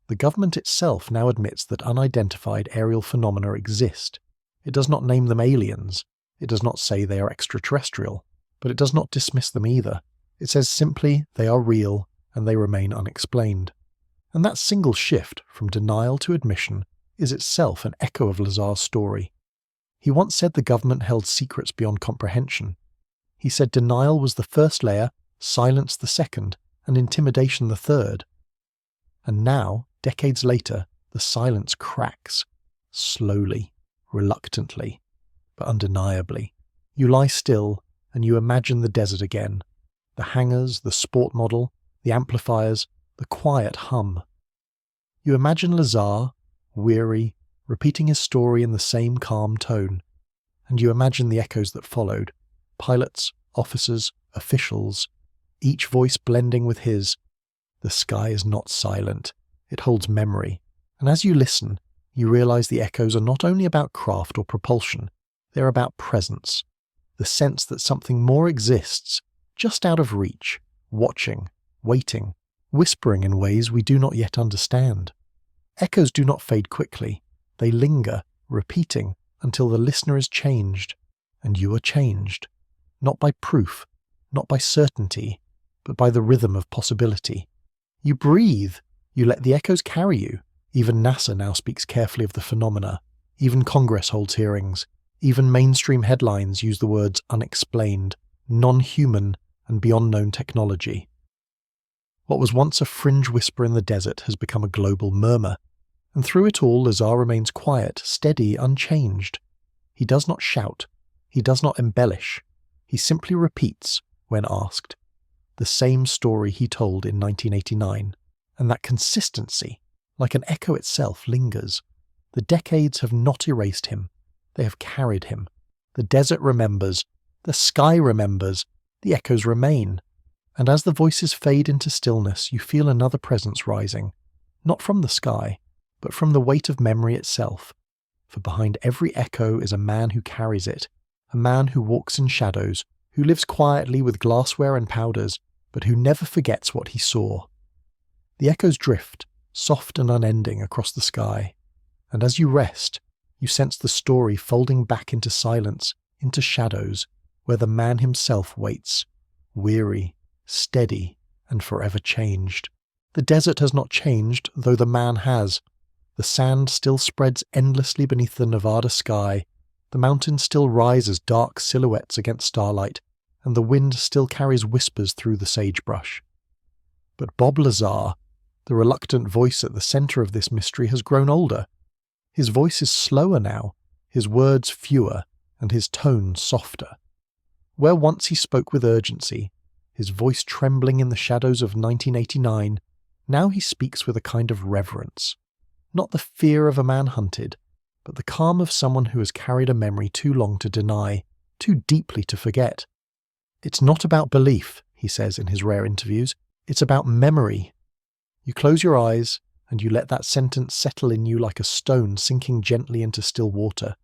The government itself now admits that unidentified aerial phenomena exist. It does not name them aliens. It does not say they are extraterrestrial. But it does not dismiss them either. It says simply they are real and they remain unexplained. And that single shift from denial to admission is itself an echo of Lazar's story. He once said the government held secrets beyond comprehension. He said denial was the first layer, silence the second, and intimidation the third. And now, decades later, the silence cracks. Slowly, reluctantly, but undeniably. You lie still, and you imagine the desert again. The hangars, the sport model, the amplifiers, the quiet hum. You imagine Lazar, weary, repeating his story in the same calm tone. And you imagine the echoes that followed. Pilots, officers, officials, each voice blending with his. The sky is not silent. It holds memory. And as you listen, you realize the echoes are not only about craft or propulsion, they're about presence. The sense that something more exists, just out of reach, watching, waiting, whispering in ways we do not yet understand. Echoes do not fade quickly. They linger, repeating, until the listener is changed, and you are changed. Not by proof, not by certainty, but by the rhythm of possibility. You breathe, you let the echoes carry you. Even NASA now speaks carefully of the phenomena. Even Congress holds hearings. Even mainstream headlines use the words unexplained, non-human, and beyond known technology. What was once a fringe whisper in the desert has become a global murmur. And through it all, Lazar remains quiet, steady, unchanged. He does not shout. He does not embellish. He simply repeats, when asked, the same story he told in 1989. And that consistency, like an echo itself, lingers. The decades have not erased him. They have carried him. The desert remembers. The sky remembers. The echoes remain. And as the voices fade into stillness, you feel another presence rising. Not from the sky, but from the weight of memory itself. For behind every echo is a man who carries it, a man who walks in shadows, who lives quietly with glassware and powders, but who never forgets what he saw. The echoes drift, soft and unending, across the sky, and as you rest, you sense the story folding back into silence, into shadows, where the man himself waits, weary, steady, and forever changed. The desert has not changed, though the man has. The sand still spreads endlessly beneath the Nevada sky, the mountains still rise as dark silhouettes against starlight, and the wind still carries whispers through the sagebrush. But Bob Lazar, the reluctant voice at the center of this mystery, has grown older. His voice is slower now, his words fewer, and his tone softer. Where once he spoke with urgency, his voice trembling in the shadows of 1989, now he speaks with a kind of reverence. Not the fear of a man hunted, but the calm of someone who has carried a memory too long to deny, too deeply to forget. It's not about belief, he says in his rare interviews, it's about memory. You close your eyes, and you let that sentence settle in you like a stone sinking gently into still water.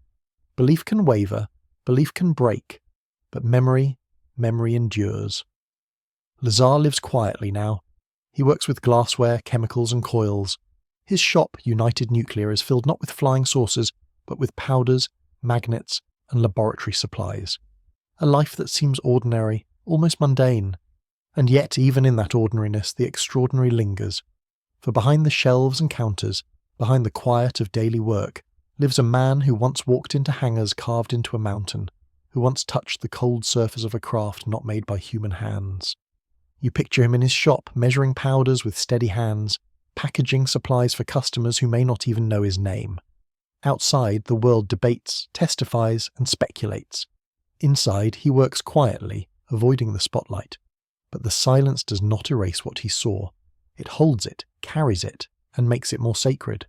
Belief can waver, belief can break, but memory endures. Lazar lives quietly now. He works with glassware, chemicals and coils. His shop, United Nuclear, is filled not with flying saucers, but with powders, magnets and laboratory supplies. A life that seems ordinary, almost mundane. And yet, even in that ordinariness, the extraordinary lingers. For behind the shelves and counters, behind the quiet of daily work, lives a man who once walked into hangars carved into a mountain, who once touched the cold surface of a craft not made by human hands. You picture him in his shop, measuring powders with steady hands, packaging supplies for customers who may not even know his name. Outside, the world debates, testifies, and speculates. Inside, he works quietly, avoiding the spotlight. But the silence does not erase what he saw. It holds it, carries it, and makes it more sacred.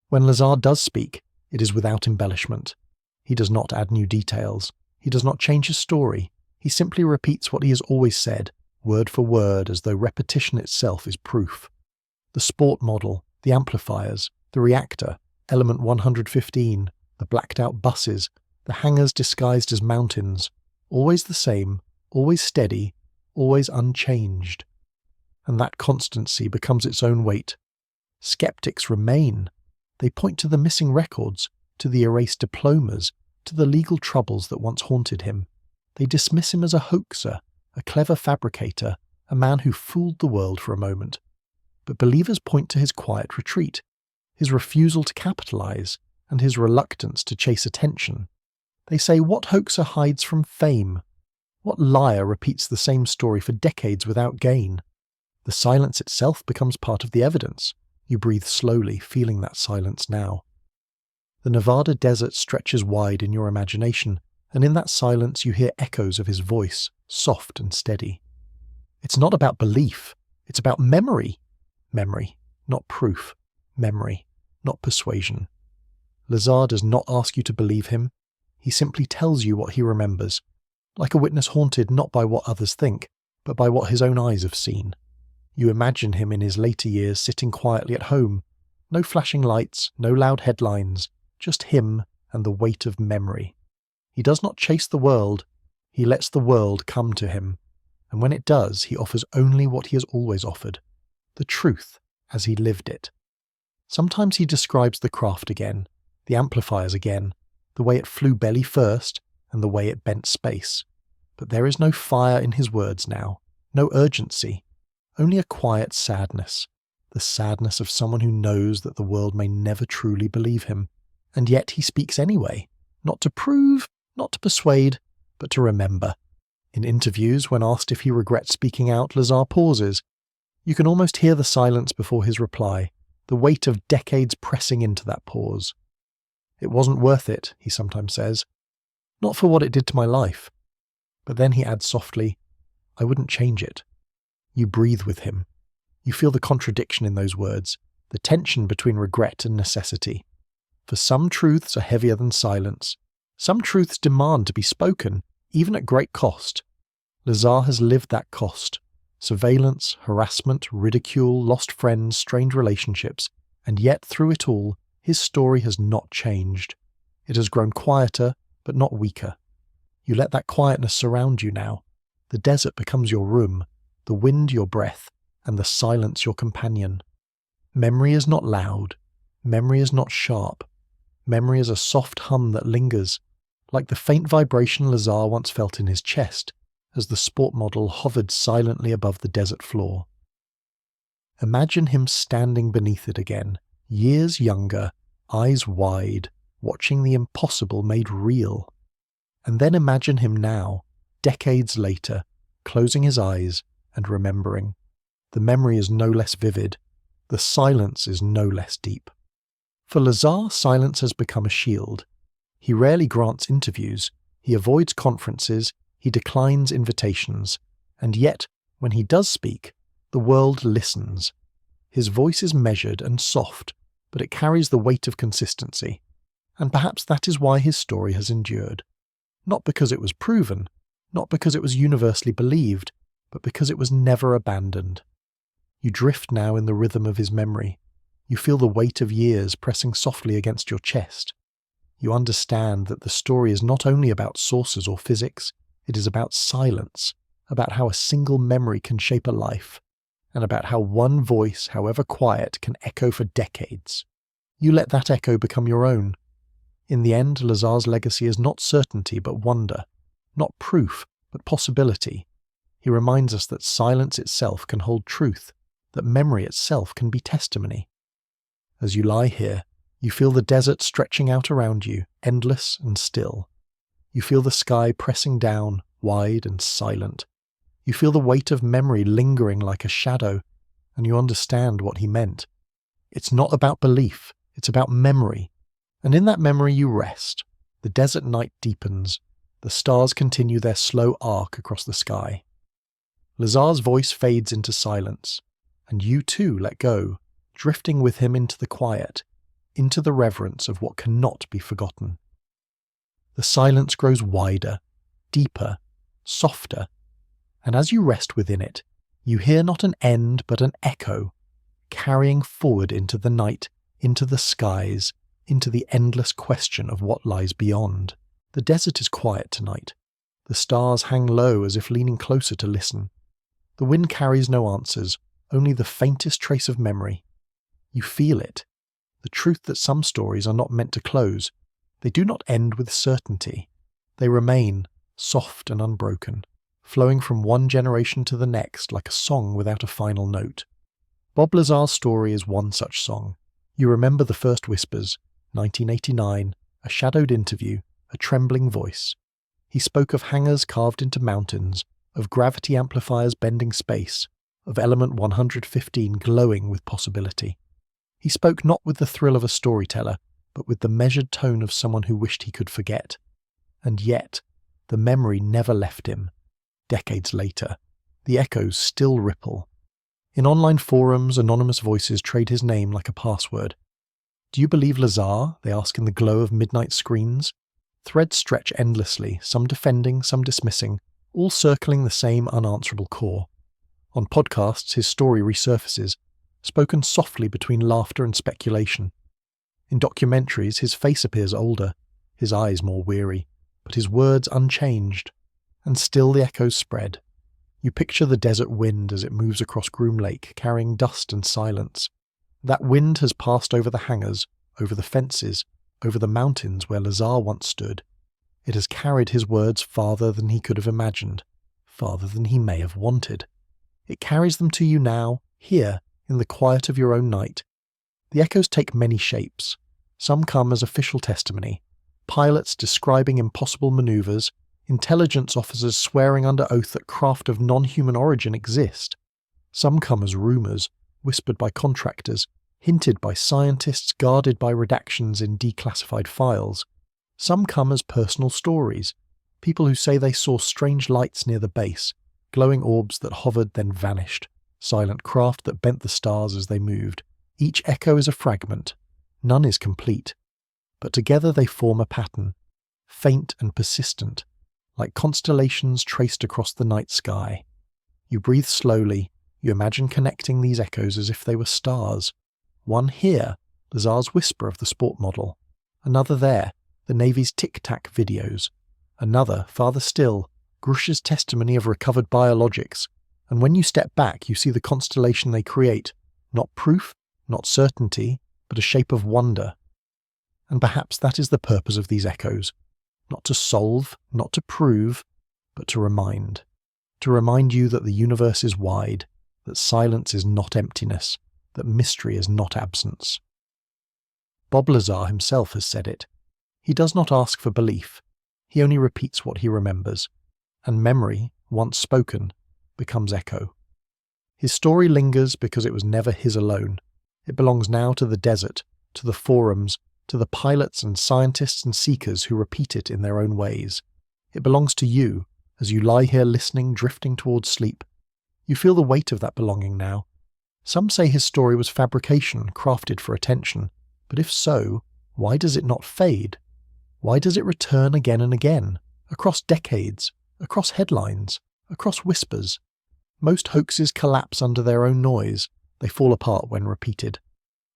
When Lazar does speak, it is without embellishment. He does not add new details. He does not change his story. He simply repeats what he has always said, word for word, as though repetition itself is proof. The sport model, the amplifiers, the reactor, element 115, the blacked-out buses, the hangars disguised as mountains, always the same, always steady, always unchanged. And that constancy becomes its own weight. Skeptics remain. They point to the missing records, to the erased diplomas, to the legal troubles that once haunted him. They dismiss him as a hoaxer, a clever fabricator, a man who fooled the world for a moment. But believers point to his quiet retreat, his refusal to capitalize, and his reluctance to chase attention. They say, what hoaxer hides from fame? What liar repeats the same story for decades without gain? The silence itself becomes part of the evidence. You breathe slowly, feeling that silence now. The Nevada desert stretches wide in your imagination, and in that silence you hear echoes of his voice, soft and steady. It's not about belief, it's about memory. Memory, not proof. Memory, not persuasion. Lazar does not ask you to believe him. He simply tells you what he remembers, like a witness haunted not by what others think, but by what his own eyes have seen. You imagine him in his later years sitting quietly at home. No flashing lights, no loud headlines, just him and the weight of memory. He does not chase the world, he lets the world come to him. And when it does, he offers only what he has always offered, the truth as he lived it. Sometimes he describes the craft again, the amplifiers again, the way it flew belly first and the way it bent space. But there is no fire in his words now, no urgency, only a quiet sadness, the sadness of someone who knows that the world may never truly believe him. And yet he speaks anyway, not to prove, not to persuade, but to remember. In interviews, when asked if he regrets speaking out, Lazar pauses. You can almost hear the silence before his reply, the weight of decades pressing into that pause. It wasn't worth it, he sometimes says. Not for what it did to my life. But then he adds softly, I wouldn't change it. You breathe with him. You feel the contradiction in those words, the tension between regret and necessity. For some truths are heavier than silence. Some truths demand to be spoken, even at great cost. Lazar has lived that cost. Surveillance, harassment, ridicule, lost friends, strained relationships, and yet through it all, his story has not changed. It has grown quieter, but not weaker. You let that quietness surround you now. The desert becomes your room, the wind your breath, and the silence your companion. Memory is not loud. Memory is not sharp. Memory is a soft hum that lingers, like the faint vibration Lazar once felt in his chest as the sport model hovered silently above the desert floor. Imagine him standing beneath it again, years younger, eyes wide, watching the impossible made real. And then imagine him now, decades later, closing his eyes and remembering. The memory is no less vivid. The silence is no less deep. For Lazar, silence has become a shield. He rarely grants interviews, he avoids conferences, he declines invitations, and yet, when he does speak, the world listens. His voice is measured and soft, but it carries the weight of consistency. And perhaps that is why his story has endured. Not because it was proven, not because it was universally believed, but because it was never abandoned. You drift now in the rhythm of his memory. You feel the weight of years pressing softly against your chest. You understand that the story is not only about sources or physics, it is about silence, about how a single memory can shape a life, and about how one voice, however quiet, can echo for decades. You let that echo become your own. In the end, Lazar's legacy is not certainty but wonder, not proof but possibility. He reminds us that silence itself can hold truth, that memory itself can be testimony. As you lie here, you feel the desert stretching out around you, endless and still. You feel the sky pressing down, wide and silent. You feel the weight of memory lingering like a shadow, and you understand what he meant. It's not about belief, it's about memory. And in that memory you rest. The desert night deepens. The stars continue their slow arc across the sky. Lazar's voice fades into silence, and you too let go, drifting with him into the quiet, into the reverence of what cannot be forgotten. The silence grows wider, deeper, softer, and as you rest within it, you hear not an end but an echo, carrying forward into the night, into the skies, into the endless question of what lies beyond. The desert is quiet tonight. The stars hang low as if leaning closer to listen. The wind carries no answers, only the faintest trace of memory. You feel it, the truth that some stories are not meant to close. They do not end with certainty. They remain, soft and unbroken, flowing from one generation to the next like a song without a final note. Bob Lazar's story is one such song. You remember the first whispers, 1989, a shadowed interview, a trembling voice. He spoke of hangars carved into mountains, of gravity amplifiers bending space, of element 115 glowing with possibility. He spoke not with the thrill of a storyteller, but with the measured tone of someone who wished he could forget. And yet, the memory never left him. Decades later, the echoes still ripple. In online forums, anonymous voices trade his name like a password. Do you believe Lazar? They ask in the glow of midnight screens. Threads stretch endlessly, some defending, some dismissing, all circling the same unanswerable core. On podcasts, his story resurfaces, spoken softly between laughter and speculation. In documentaries, his face appears older, his eyes more weary, but his words unchanged. And still the echoes spread. You picture the desert wind as it moves across Groom Lake, carrying dust and silence. That wind has passed over the hangars, over the fences, over the mountains where Lazar once stood. It has carried his words farther than he could have imagined, farther than he may have wanted. It carries them to you now, here, in the quiet of your own night. The echoes take many shapes. Some come as official testimony, pilots describing impossible maneuvers, intelligence officers swearing under oath that craft of non-human origin exist. Some come as rumours, whispered by contractors, hinted by scientists, guarded by redactions in declassified files. Some come as personal stories, people who say they saw strange lights near the base, glowing orbs that hovered then vanished, silent craft that bent the stars as they moved. Each echo is a fragment. None is complete. But together they form a pattern, faint and persistent, like constellations traced across the night sky. You breathe slowly, you imagine connecting these echoes as if they were stars. One here, Lazar's whisper of the sport model. Another there, the Navy's tic-tac videos. Another, farther still, Grush's testimony of recovered biologics. And when you step back, you see the constellation they create, not proof, not certainty, but a shape of wonder. And perhaps that is the purpose of these echoes. Not to solve, not to prove, but to remind. To remind you that the universe is wide, that silence is not emptiness, that mystery is not absence. Bob Lazar himself has said it. He does not ask for belief. He only repeats what he remembers. And memory, once spoken, becomes echo. His story lingers because it was never his alone. It belongs now to the desert, to the forums, to the pilots and scientists and seekers who repeat it in their own ways. It belongs to you, as you lie here listening, drifting towards sleep. You feel the weight of that belonging now. Some say his story was fabrication, crafted for attention. But if so, why does it not fade? Why does it return again and again, across decades, across headlines, across whispers? Most hoaxes collapse under their own noise. They fall apart when repeated.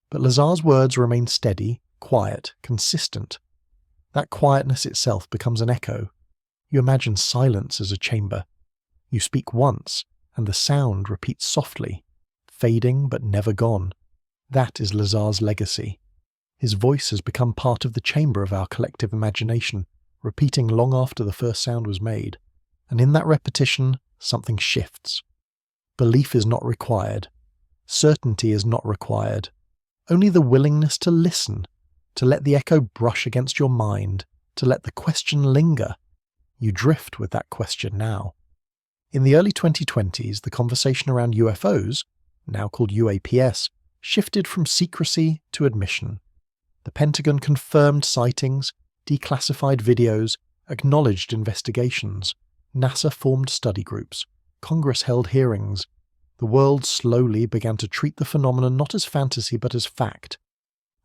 But Lazar's words remain steady, quiet, consistent. That quietness itself becomes an echo. You imagine silence as a chamber. You speak once, and the sound repeats softly, fading but never gone. That is Lazar's legacy. His voice has become part of the chamber of our collective imagination, repeating long after the first sound was made. And in that repetition, something shifts. Belief is not required. Certainty is not required. Only the willingness to listen, to let the echo brush against your mind, to let the question linger. You drift with that question now. In the early 2020s, the conversation around UFOs, now called UAPS, shifted from secrecy to admission. The Pentagon confirmed sightings, declassified videos, acknowledged investigations. NASA formed study groups. Congress held hearings. The world slowly began to treat the phenomenon not as fantasy but as fact.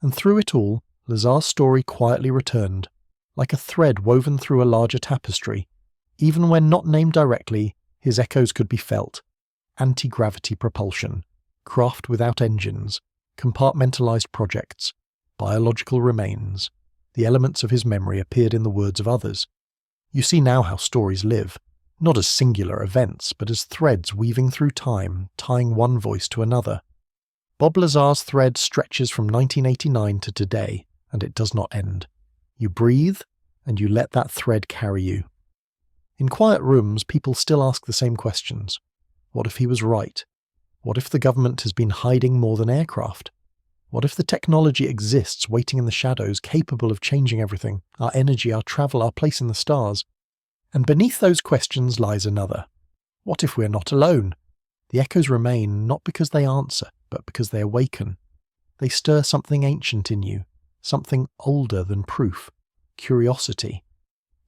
And through it all, Lazar's story quietly returned, like a thread woven through a larger tapestry. Even when not named directly, his echoes could be felt. Anti-gravity propulsion, craft without engines, compartmentalized projects, biological remains. The elements of his memory appeared in the words of others. You see now how stories live, not as singular events, but as threads weaving through time, tying one voice to another. Bob Lazar's thread stretches from 1989 to today, and it does not end. You breathe, and you let that thread carry you. In quiet rooms, people still ask the same questions. What if he was right? What if the government has been hiding more than aircraft? What if the technology exists waiting in the shadows, capable of changing everything, our energy, our travel, our place in the stars? And beneath those questions lies another. What if we're not alone? The echoes remain not because they answer, but because they awaken. They stir something ancient in you, something older than proof, curiosity.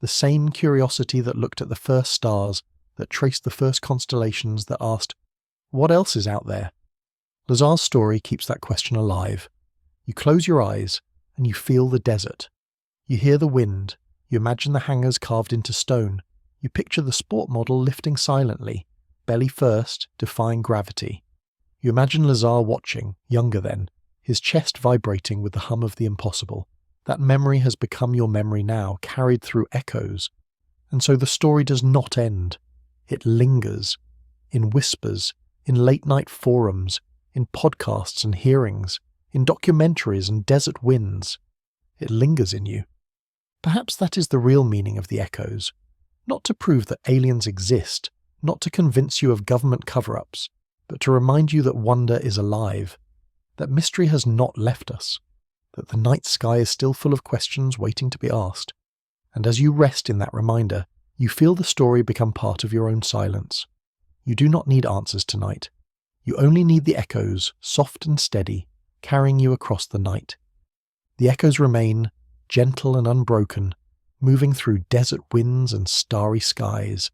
The same curiosity that looked at the first stars, that traced the first constellations, that asked, what else is out there? Lazar's story keeps that question alive. You close your eyes, and you feel the desert. You hear the wind. You imagine the hangars carved into stone. You picture the sport model lifting silently, belly first, defying gravity. You imagine Lazar watching, younger then, his chest vibrating with the hum of the impossible. That memory has become your memory now, carried through echoes. And so the story does not end. It lingers. In whispers, in late-night forums, in podcasts and hearings, in documentaries and desert winds. It lingers in you. Perhaps that is the real meaning of the echoes. Not to prove that aliens exist, not to convince you of government cover-ups, but to remind you that wonder is alive, that mystery has not left us, that the night sky is still full of questions waiting to be asked. And as you rest in that reminder, you feel the story become part of your own silence. You do not need answers tonight. You only need the echoes, soft and steady, carrying you across the night. The echoes remain, gentle and unbroken, moving through desert winds and starry skies.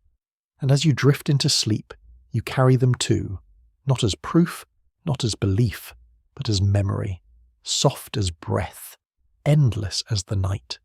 And as you drift into sleep, you carry them too, not as proof, not as belief, but as memory, soft as breath, endless as the night.